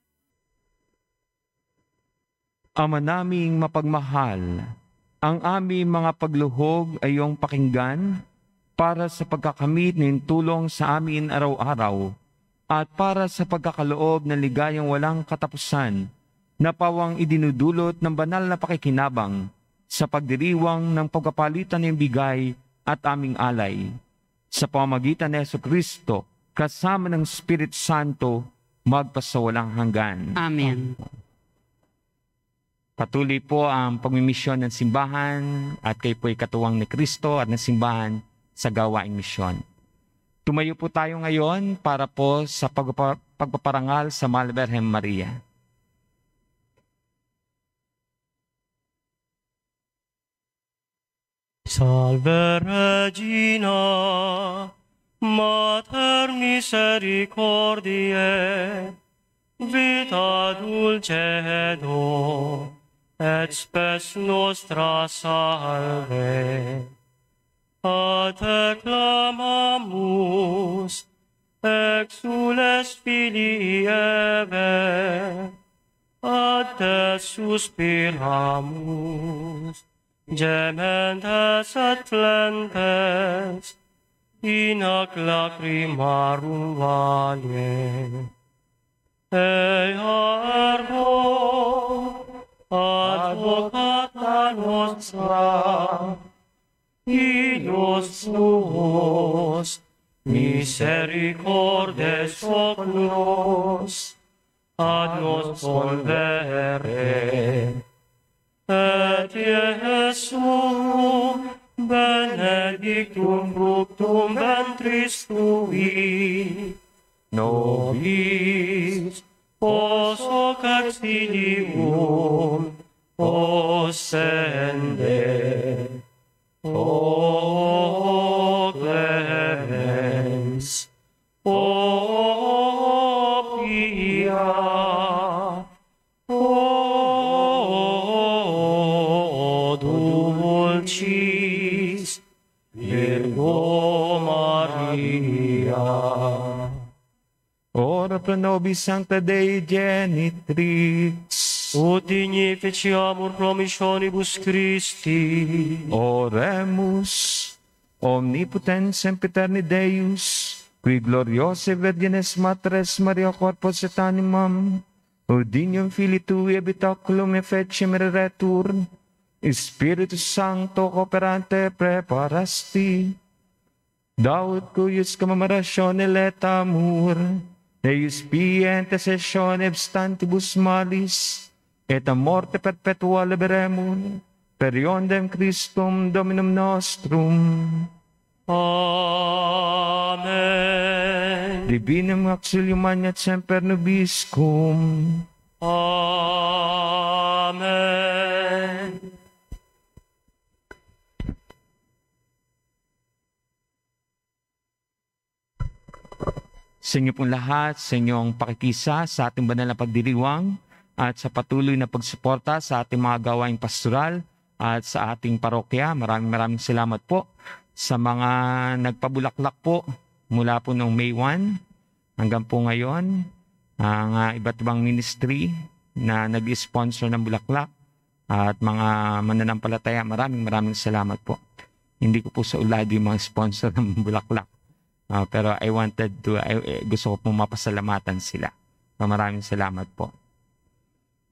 Ama naming mapagmahal, ang aming mga pagluhog ay iyong pakinggan para sa pagkakamit ng tulong sa amin araw-araw at para sa pagkakaloob ng ligayang walang katapusan na pawang idinudulot ng banal na pakikinabang sa pagdiriwang ng pagkapalitan ng bigay at aming alay. Sa pamamagitan ni Jesucristo, kasama ng Espiritu Santo, magpasawalang hanggan. Amen. Patuloy po ang pagmimisyon ng simbahan at kayo po'y katuwang ni Kristo at ng simbahan sa gawaing misyon. Tumayo po tayo ngayon para po sa pagpaparangal sa Mahal na Birhen Maria. Salve Regina, Mater misericordiae, vita dulcedo, et spes nostra salve. A te clamamus, exules filii Eve, a te suspiramus, gementes et flentes, in ac lacrimarum vale. Ea ergo, advocata nostra, Ius tuos, misericordes hoc nos, ad nos convere. Et Iesu, benedictum fructum ventris tui, nobis pos hoc exilium possende. O clemens, o pia, o dulcis Virgo Maria. Ora pro nobis Sancta Dei Genitrix, Ut dignificiamur promissionibus Christi. Oremus, omnipotens sempiterni Deus, qui gloriose Virgines Matres Maria corpus et animam, Udinium Filii Tui habitaculum effecem reretur, Spiritus Sancto cooperante preparasti, Daud cuius commemoratione letamur, Deus pia intercessione abstantibus malis, et a morte perpetua liberemur, per iondem Christum Dominum nostrum. Amen. Divinum auxilium magna et semper nobiscum. Amen. Sa inyo pong lahat, sa inyong pakikisa sa ating banal na pagdiriwang at sa patuloy na pagsuporta sa ating mga gawaing pastoral at sa ating parokya. Maraming salamat po sa mga nagpabulaklak po mula po noong May 1 hanggang po ngayon. Ang iba't ibang ministry na nag-sponsor ng bulaklak at mga mananampalataya. Maraming salamat po. Hindi ko po sa ulado yung mga sponsor ng bulaklak. Pero gusto ko pong mapasalamatan sila. Maraming salamat po.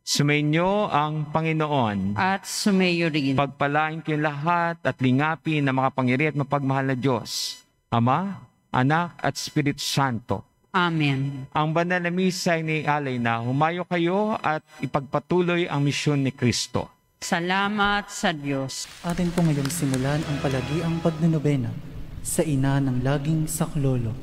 Sumainyo ang Panginoon. At sumayo rin. Pagpalain kayong lahat at lingapin ng mga pangyari at mapagmahal na Diyos, Ama, Anak at Espiritu Santo. Amen. Ang banal na misa ay nialay na humayo kayo at ipagpatuloy ang misyon ni Kristo. Salamat sa Diyos. Atin po ngayong simulan ang palagiang pagnunobena sa ina ng laging saklolo.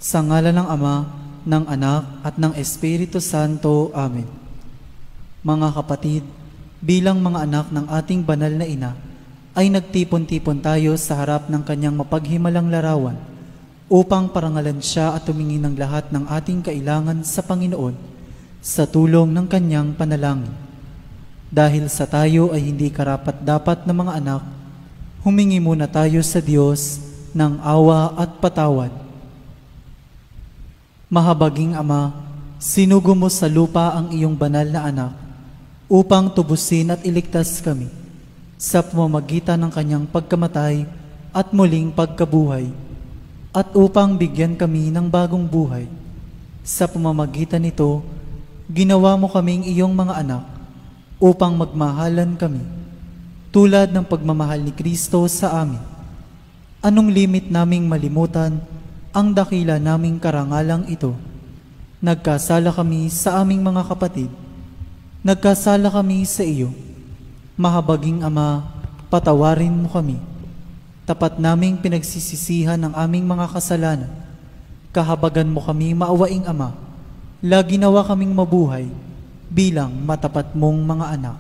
Sa ngalan ng Ama, ng Anak, at ng Espiritu Santo. Amen. Mga kapatid, bilang mga anak ng ating banal na ina, ay nagtipon-tipon tayo sa harap ng kanyang mapaghimalang larawan upang parangalan siya at tumingin ng lahat ng ating kailangan sa Panginoon sa tulong ng kanyang panalangin. Dahil sa tayo ay hindi karapat-dapat na mga anak, humingi muna tayo sa Diyos ng awa at patawad. Mahabaging Ama, sinugo mo sa lupa ang iyong banal na anak upang tubusin at iligtas kami sa pamamagitan ng kanyang pagkamatay at muling pagkabuhay, at upang bigyan kami ng bagong buhay. Sa pamamagitan nito, ginawa mo kaming iyong mga anak upang magmahalan kami, tulad ng pagmamahal ni Kristo sa amin. Anong limit naming malimutan ang dakila naming karangalang ito? Nagkasala kami sa aming mga kapatid. Nagkasala kami sa iyo. Mahabaging Ama, patawarin mo kami. Tapat naming pinagsisisihan ang aming mga kasalanan. Kahabagan mo kami, maawaing Ama. Lagi nawa kaming mabuhay bilang matapat mong mga anak.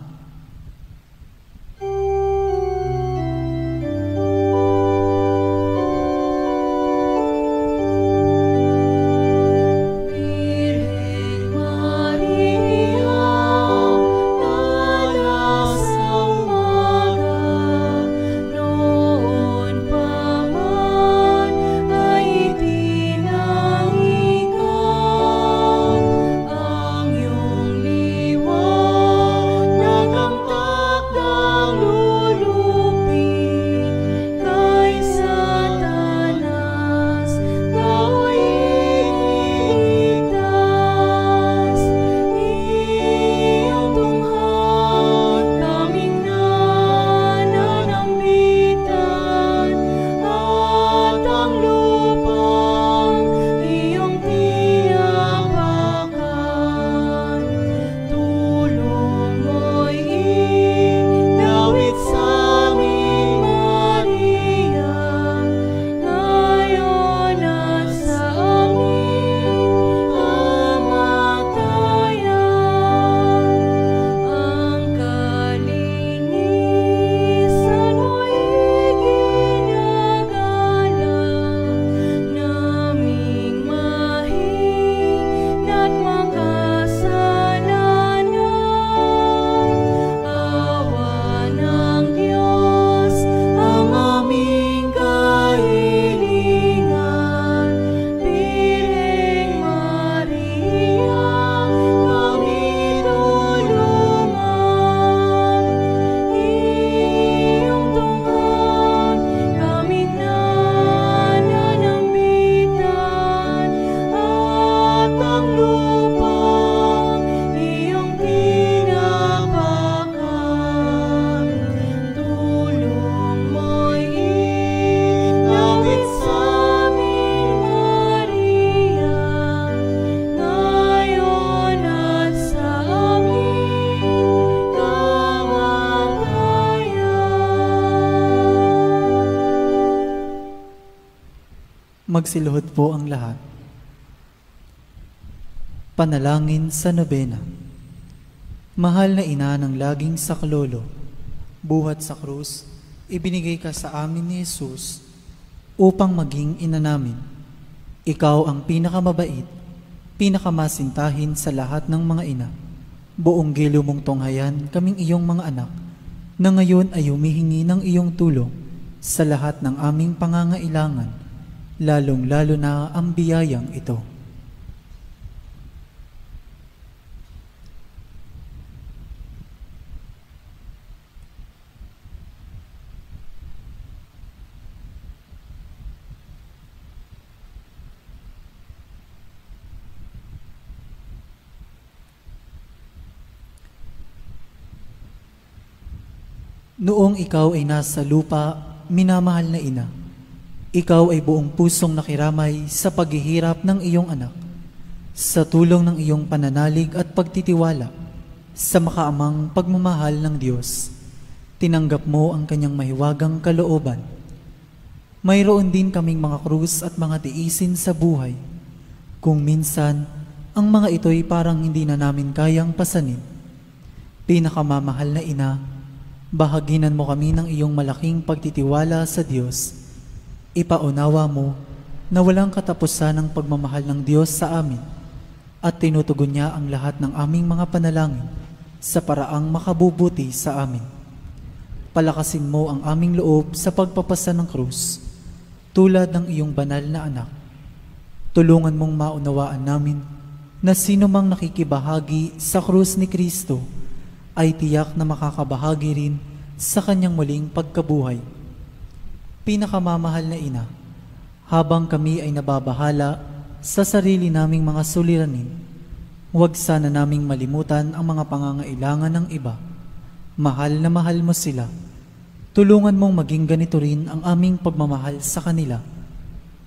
Ang iyong liwanag Magsiluhod po ang lahat. Panalangin sa nobena. Mahal na ina ng laging saklolo, buhat sa krus, ibinigay ka sa amin ni Jesus upang maging ina namin. Ikaw ang pinakamabait, pinakamasintahin sa lahat ng mga ina. Buong gilo mong tunghayan kaming iyong mga anak, na ngayon ay humihingi ng iyong tulong sa lahat ng aming pangangailangan, lalong-lalo na ang biyayang ito. Noong ikaw ay nasa lupa, minamahal na ina, ikaw ay buong pusong nakiramay sa paghihirap ng iyong anak. Sa tulong ng iyong pananalig at pagtitiwala sa makaamang pagmamahal ng Diyos, tinanggap mo ang kanyang mahiwagang kalooban. Mayroon din kaming mga krus at mga tiisin sa buhay. Kung minsan, ang mga ito'y parang hindi na namin kayang pasanin. Pinakamamahal na ina, bahaginan mo kami ng iyong malaking pagtitiwala sa Diyos. Ipaunawa mo na walang katapusan ang pagmamahal ng Diyos sa amin at tinutugon niya ang lahat ng aming mga panalangin sa paraang makabubuti sa amin. Palakasin mo ang aming loob sa pagpapasa ng krus, tulad ng iyong banal na anak. Tulungan mong maunawaan namin na sino mang nakikibahagi sa krus ni Kristo ay tiyak na makakabahagi rin sa kanyang muling pagkabuhay. Pinakamamahal na ina, habang kami ay nababahala sa sarili naming mga suliranin, huwag sana naming malimutan ang mga pangangailangan ng iba. Mahal na mahal mo sila. Tulungan mong maging ganito rin ang aming pagmamahal sa kanila.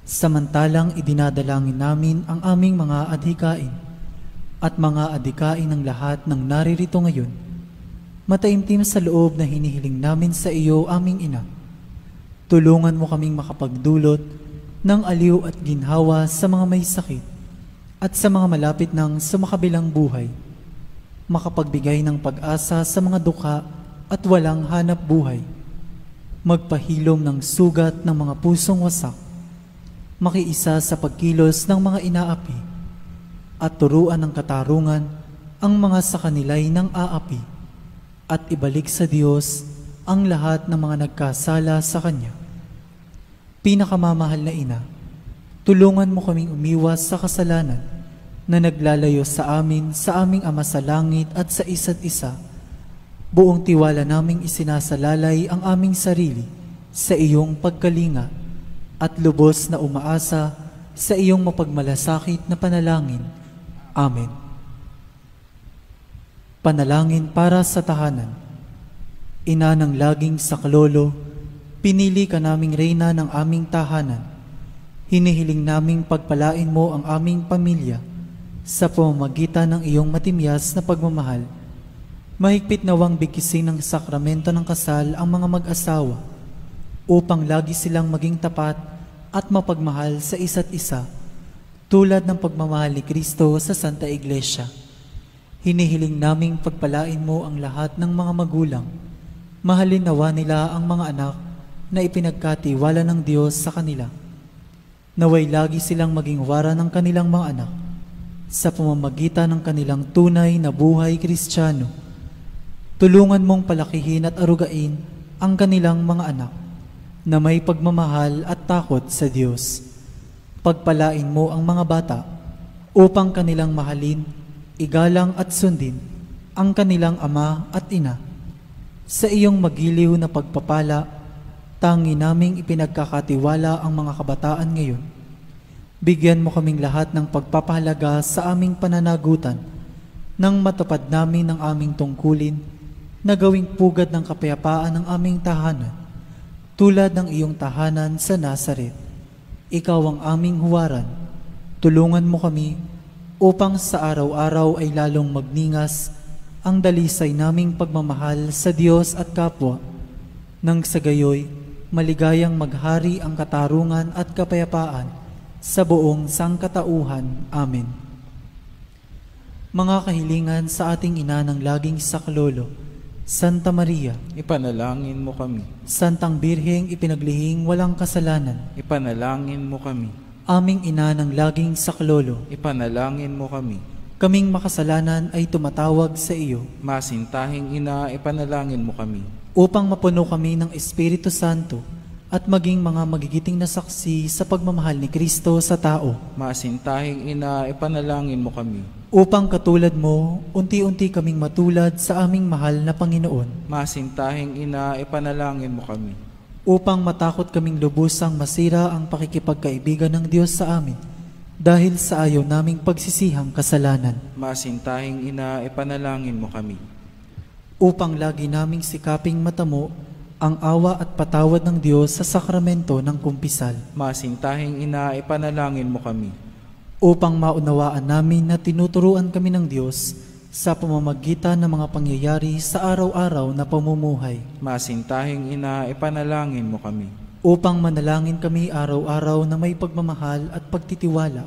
Samantalang idinadalangin namin ang aming mga adhikain at mga adhikain ng lahat ng naririto ngayon. Mataimtim sa loob na hinihiling namin sa iyo, aming ina. Tulungan mo kaming makapagdulot ng aliw at ginhawa sa mga may sakit at sa mga malapit ng sumakabilang buhay. Makapagbigay ng pag-asa sa mga dukha at walang hanap buhay. Magpahilom ng sugat ng mga pusong wasak. Makiisa sa pagkilos ng mga inaapi at turuan ng katarungan ang mga sa kanila'y nang aapi. At ibalik sa Diyos ang lahat ng mga nagkasala sa Kanya. Pinakamamahal na ina, tulungan mo kaming umiwas sa kasalanan na naglalayo sa amin, sa aming Ama sa langit at sa isa't isa. Buong tiwala naming isinasalalay ang aming sarili sa iyong pagkalinga at lubos na umaasa sa iyong mapagmalasakit na panalangin. Amen. Panalangin para sa tahanan. Ina ng laging saklolo, pinili ka naming reyna ng aming tahanan. Hinihiling naming pagpalain mo ang aming pamilya sa pamamagitan ng iyong matimyas na pagmamahal. Mahigpit nawang bigkisin ng sakramento ng kasal ang mga mag-asawa upang lagi silang maging tapat at mapagmahal sa isa't isa, tulad ng pagmamahal ni Kristo sa Santa Iglesia. Hinihiling naming pagpalain mo ang lahat ng mga magulang. Mahalin nawa nila ang mga anak na ipinagkatiwala ng Diyos sa kanila. Naway lagi silang maging wara ng kanilang mga anak sa pamamagitan ng kanilang tunay na buhay Kristiyano. Tulungan mong palakihin at arugain ang kanilang mga anak na may pagmamahal at takot sa Diyos. Pagpalain mo ang mga bata upang kanilang mahalin, igalang at sundin ang kanilang ama at ina. Sa iyong magiliw na pagpapala, tangi naming ipinagkakatiwala ang mga kabataan ngayon. Bigyan mo kaming lahat ng pagpapahalaga sa aming pananagutan nang matupad namin ang aming tungkulin na gawing pugad ng kapayapaan ng aming tahanan, tulad ng iyong tahanan sa Nazaret. Ikaw ang aming huwaran. Tulungan mo kami upang sa araw-araw ay lalong magningas ang dalisay naming pagmamahal sa Diyos at kapwa, nang sa gayoy maligayang maghari ang katarungan at kapayapaan sa buong sangkatauhan. Amen. Mga kahilingan sa ating ina ng laging saklolo, Santa Maria, Ipanalangin mo kami. Santang Birheng ipinaglihing walang kasalanan, Ipanalangin mo kami. aming ina ng laging saklolo, Ipanalangin mo kami. kaming makasalanan ay tumatawag sa iyo Masintahing ina, ipanalangin mo kami. upang mapuno kami ng Espiritu Santo at maging mga magigiting na saksi sa pagmamahal ni Kristo sa tao. Masintahing ina, ipanalangin mo kami. Upang katulad mo, unti-unti kaming matulad sa aming mahal na Panginoon. Masintahing ina, ipanalangin mo kami. Upang matakot kaming lubusang masira ang pakikipagkaibigan ng Diyos sa amin dahil sa ayaw naming pagsisihang kasalanan. Masintahing ina, ipanalangin mo kami. Upang lagi naming sikaping matamo ang awa at patawad ng Diyos sa sakramento ng kumpisal. Masintahing ina, ipanalangin mo kami. Upang maunawaan namin na tinuturuan kami ng Diyos sa pamamagitan ng mga pangyayari sa araw-araw na pamumuhay. Masintahing ina, ipanalangin mo kami. Upang manalangin kami araw-araw na may pagmamahal at pagtitiwala,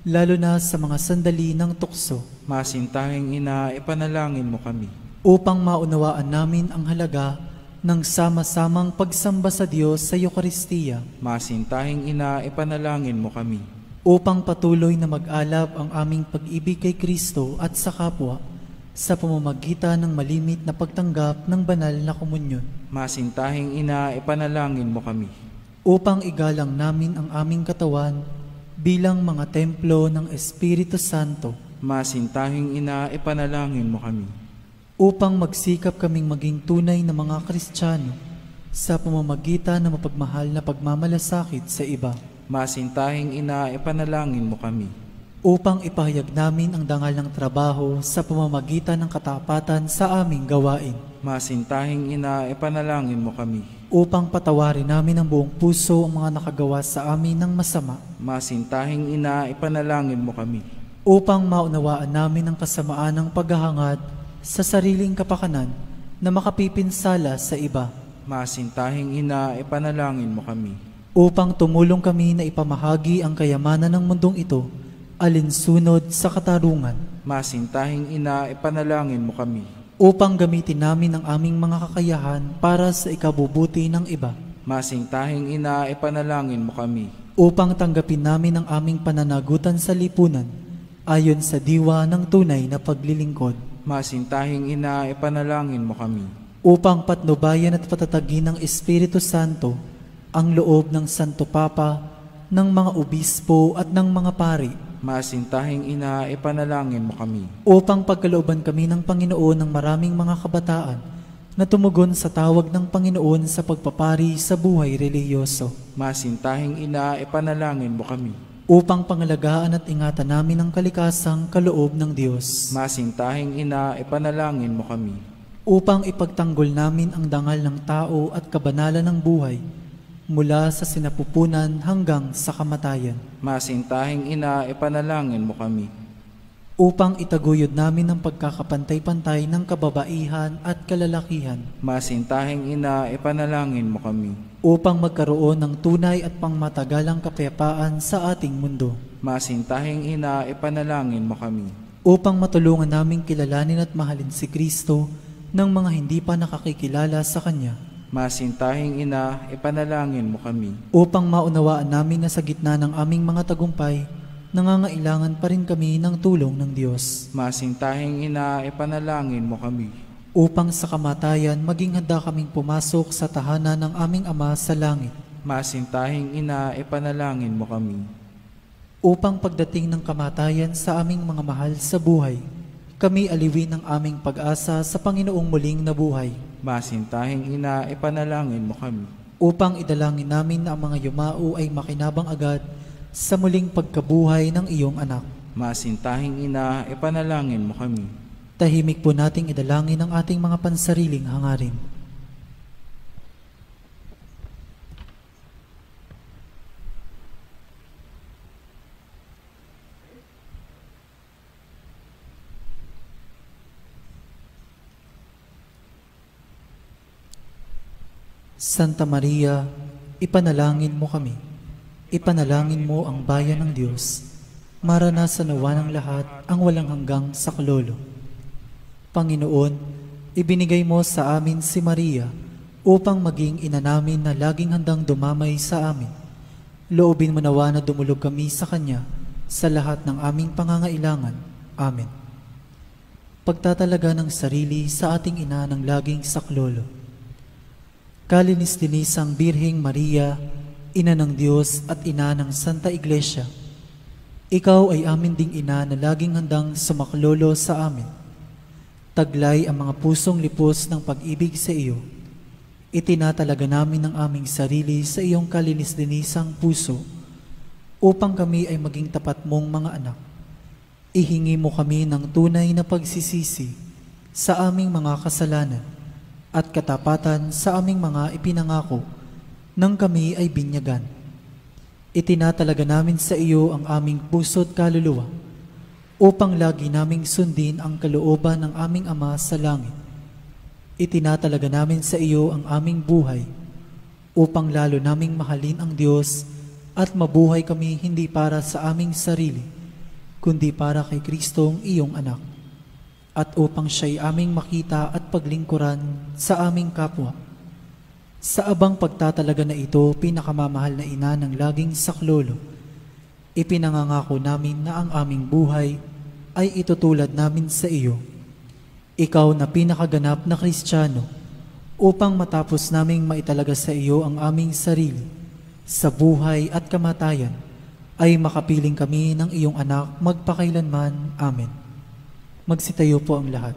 lalo na sa mga sandali ng tukso. Masintahing ina, ipanalangin mo kami. Upang maunawaan namin ang halaga ng sama-samang pagsamba sa Diyos sa Eucharistia. Masintahing ina, ipanalangin mo kami. Upang patuloy na mag-alab ang aming pag-ibig kay Kristo at sa kapwa sa pamamagitan ng malimit na pagtanggap ng banal na komunyon. Masintahing ina, ipanalangin mo kami. Upang igalang namin ang aming katawan bilang mga templo ng Espiritu Santo. Masintahing ina, ipanalangin mo kami. Upang magsikap kaming maging tunay na mga Kristiyano sa pamamagitan ng mapagmahal na pagmamalasakit sa iba. Masintahing ina, ipanalangin mo kami. Upang ipahayag namin ang dangal ng trabaho sa pamamagitan ng katapatan sa aming gawain. Masintahing ina, ipanalangin mo kami. Upang patawarin namin ng buong puso ang mga nakagawa sa amin ng masama. Masintahing ina, ipanalangin mo kami. Upang maunawaan namin ang kasamaan ng paghahangad sa sariling kapakanan na makapipinsala sa iba. Masintahing ina, ipanalangin mo kami. Upang tumulong kami na ipamahagi ang kayamanan ng mundong ito alinsunod sa katarungan. Masintahing ina, ipanalangin mo kami. Upang gamitin namin ang aming mga kakayahan para sa ikabubuti ng iba. Masintahing ina, ipanalangin mo kami. Upang tanggapin namin ang aming pananagutan sa lipunan ayon sa diwa ng tunay na paglilingkod. Masintahing ina, ipanalangin mo kami. Upang patnubayan at patatagin ng Espiritu Santo ang loob ng Santo Papa, ng mga obispo at ng mga pari. Masintahing ina, ipanalangin mo kami. Upang pagkalooban kami ng Panginoon ng maraming mga kabataan na tumugon sa tawag ng Panginoon sa pagpapari sa buhay relihiyoso. Masintahing ina, ipanalangin mo kami. Upang pangalagaan at ingatan namin ang kalikasang kaloob ng Diyos. Masintahing ina, ipanalangin mo kami. Upang ipagtanggol namin ang dangal ng tao at kabanalan ng buhay mula sa sinapupunan hanggang sa kamatayan. Masintahing ina, ipanalangin mo kami. Upang itaguyod namin ang pagkakapantay-pantay ng kababaihan at kalalakihan. Masintahing ina, ipanalangin mo kami. Upang magkaroon ng tunay at pangmatagalang kapayapaan sa ating mundo. Masintahing ina, ipanalangin mo kami. Upang matulungan naming kilalanin at mahalin si Kristo ng mga hindi pa nakakikilala sa Kanya. Masintahing ina, ipanalangin mo kami. Upang maunawaan namin na sa gitna ng aming mga tagumpay, nangangailangan pa rin kami ng tulong ng Diyos. Masintahing ina, ipanalangin mo kami. Upang sa kamatayan, maging handa kaming pumasok sa tahanan ng aming Ama sa langit. Masintahing ina, ipanalangin mo kami. Upang pagdating ng kamatayan sa aming mga mahal sa buhay, kami aliwin ng aming pag-asa sa Panginoong muling nabuhay. Masintahing ina, ipanalangin mo kami. Upang idalangin namin na ang mga yumao ay makinabang agad sa muling pagkabuhay ng iyong anak. Masintahing ina, ipanalangin mo kami. Tahimik po nating idalangin ang ating mga pansariling hangarin. Santa Maria, ipanalangin mo kami. ipanalangin mo ang bayan ng Diyos, maranasan nawa ng lahat ang walang hanggang saklolo. Panginoon, ibinigay mo sa amin si Maria upang maging ina namin na laging handang dumamay sa amin. Loobin mo nawa na dumulog kami sa Kanya sa lahat ng aming pangangailangan. Amen. Pagtatalaga ng sarili sa ating ina ng laging saklolo. Kalinis-linisang Birheng Maria, Ina ng Diyos at Ina ng Santa Iglesia, Ikaw ay amin ding ina na laging handang sumaklolo sa amin. Taglay ang mga pusong lipos ng pag-ibig sa iyo. Itinatalaga namin ang aming sarili sa iyong kalinis-linisang puso upang kami ay maging tapat mong mga anak. Ihingi mo kami ng tunay na pagsisisi sa aming mga kasalanan at katapatan sa aming mga ipinangako nang kami ay binyagan. Itinatalaga namin sa iyo ang aming puso't kaluluwa upang lagi naming sundin ang kalooban ng aming Ama sa langit. Itinatalaga namin sa iyo ang aming buhay upang lalo naming mahalin ang Diyos at mabuhay kami hindi para sa aming sarili, kundi para kay Kristong iyong anak, at upang siya'y aming makita at paglingkuran sa aming kapwa. Sa abang pagtatalaga na ito, pinakamamahal na ina ng laging saklolo, ipinangangako namin na ang aming buhay ay itutulad namin sa iyo. Ikaw na pinakaganap na Kristiyano, upang matapos naming maitalaga sa iyo ang aming sarili, sa buhay at kamatayan, ay makapiling kami ng iyong anak magpakailanman. Amen. Magsitayo po ang lahat.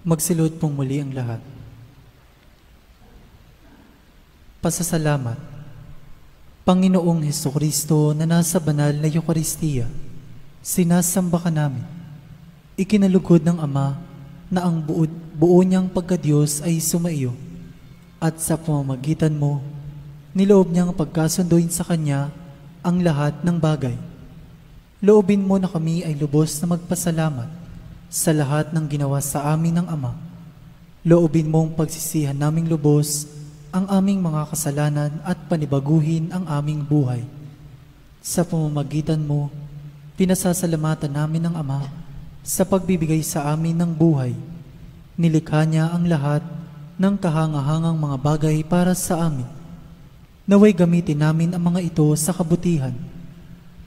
Magsilod pong muli ang lahat. Pasasalamat. Panginoong Hesukristo na nasa banal na Eucharistia, sinasamba ka namin. Ikinalugod ng Ama na ang buo niyang pagkadiyos ay sumaiyo, at sa pamamagitan mo, niloob niyang pagkasunduin sa Kanya ang lahat ng bagay. Loobin mo na kami ay lubos na magpasalamat sa lahat ng ginawa sa amin ng Ama. Loobin mong pagsisihan naming lubos ang aming mga kasalanan at panibaguhin ang aming buhay. Sa pamamagitan mo, pinasasalamatan namin ng Ama sa pagbibigay sa amin ng buhay. Nilikha niya ang lahat ng kahangahangang mga bagay para sa amin. Naway gamitin namin ang mga ito sa kabutihan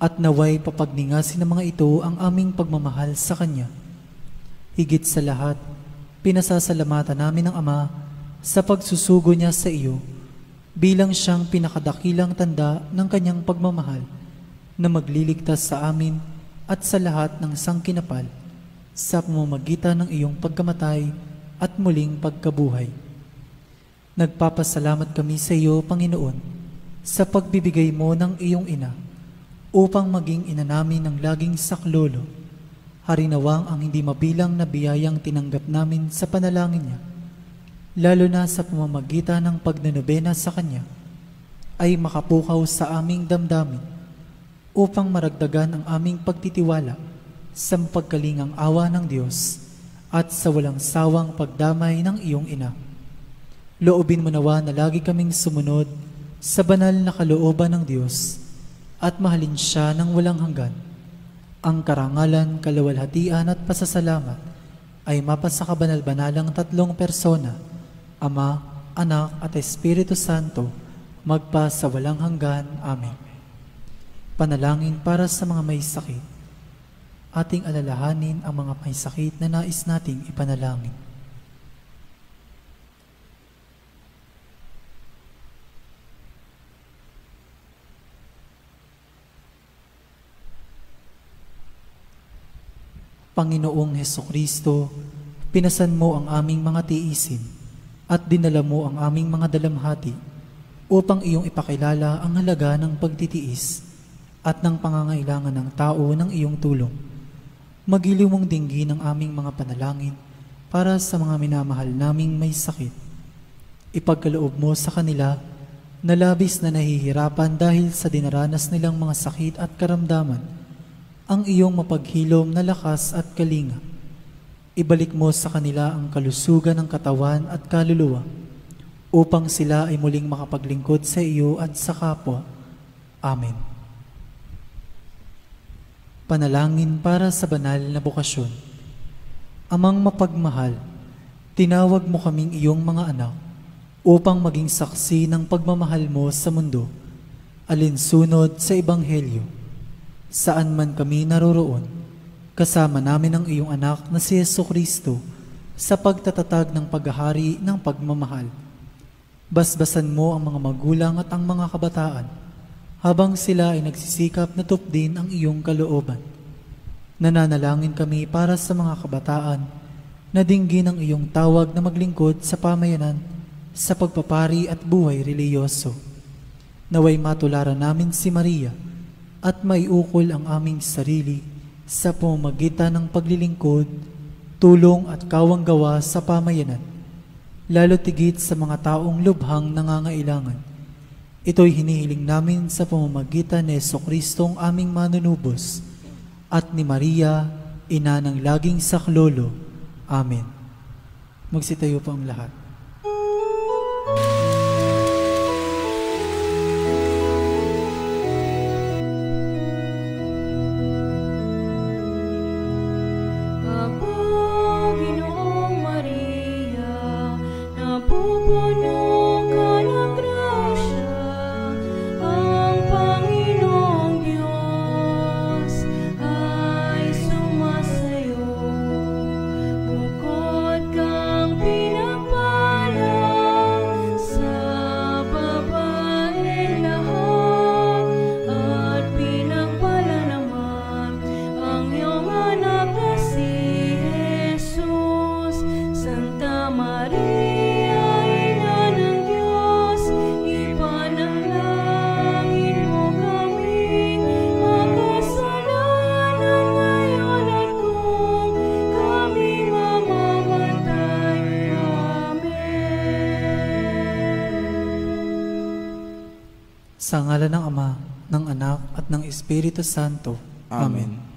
at naway papagningasin ng mga ito ang aming pagmamahal sa Kanya. Higit sa lahat, pinasasalamatan namin ang Ama sa pagsusugo niya sa iyo bilang siyang pinakadakilang tanda ng Kanyang pagmamahal na magliligtas sa amin at sa lahat ng sangkinapal sa pamamagitan ng iyong pagkamatay at muling pagkabuhay. Nagpapasalamat kami sa iyo, Panginoon, sa pagbibigay mo ng iyong ina upang maging ina namin ng laging saklolo. Harinawang ang hindi mabilang na biyayang tinanggap namin sa panalangin niya, lalo na sa pamamagitan ng pagnanobena sa Kanya, ay makapukaw sa aming damdamin upang maragdagan ang aming pagtitiwala sa pagkalingang awa ng Diyos at sa walang sawang pagdamay ng iyong ina. Loobin mo nawa na lagi kaming sumunod sa banal na kalooban ng Diyos at mahalin siya ng walang hanggan. Ang karangalan, kaluwalhatian at pasasalamat ay mapasa kabanal-banalang tatlong persona, Ama, Anak at Espiritu Santo, magpa sa walang hanggan. Amen. Panalangin para sa mga may sakit. Ating alalahanin ang mga may sakit na nais nating ipanalangin. Panginoong Hesukristo, pinasan mo ang aming mga tiisin at dinala mo ang aming mga dalamhati upang iyong ipakilala ang halaga ng pagtitiis at ng pangangailangan ng tao ng iyong tulong. Magiliw mong dinggin ang aming mga panalangin para sa mga minamahal naming may sakit. Ipagkaloob mo sa kanila na labis na nahihirapan dahil sa dinaranas nilang mga sakit at karamdaman ang iyong mapaghilom na lakas at kalinga. Ibalik mo sa kanila ang kalusugan ng katawan at kaluluwa upang sila ay muling makapaglingkod sa iyo at sa kapwa. Amen. Panalangin para sa banal na bokasyon. Amang mapagmahal, tinawag mo kaming iyong mga anak upang maging saksi ng pagmamahal mo sa mundo, alinsunod sa Ebanghelyo. Saan man kami naroroon, kasama namin ang iyong anak na si Jesucristo sa pagtatatag ng paghahari ng pagmamahal. Basbasan mo ang mga magulang at ang mga kabataan habang sila ay nagsisikap na tupdin ang iyong kalooban. Nananalangin kami para sa mga kabataan na dinggin ang iyong tawag na maglingkod sa pamayanan, sa pagpapari at buhay reliyoso. Naway matularan namin si Maria at maiukol ang aming sarili sa pamamagitan ng paglilingkod, tulong at kawanggawa sa pamayanan, lalo tigit sa mga taong lubhang nangangailangan. Ito'y hinihiling namin sa pamamagitan ni Jesucristong aming manunubos at ni Maria, ina ng laging saklolo. Amen. Magsitayo po ang lahat. Sa ngalan ng Ama, ng Anak, at ng Espiritu Santo. Amen.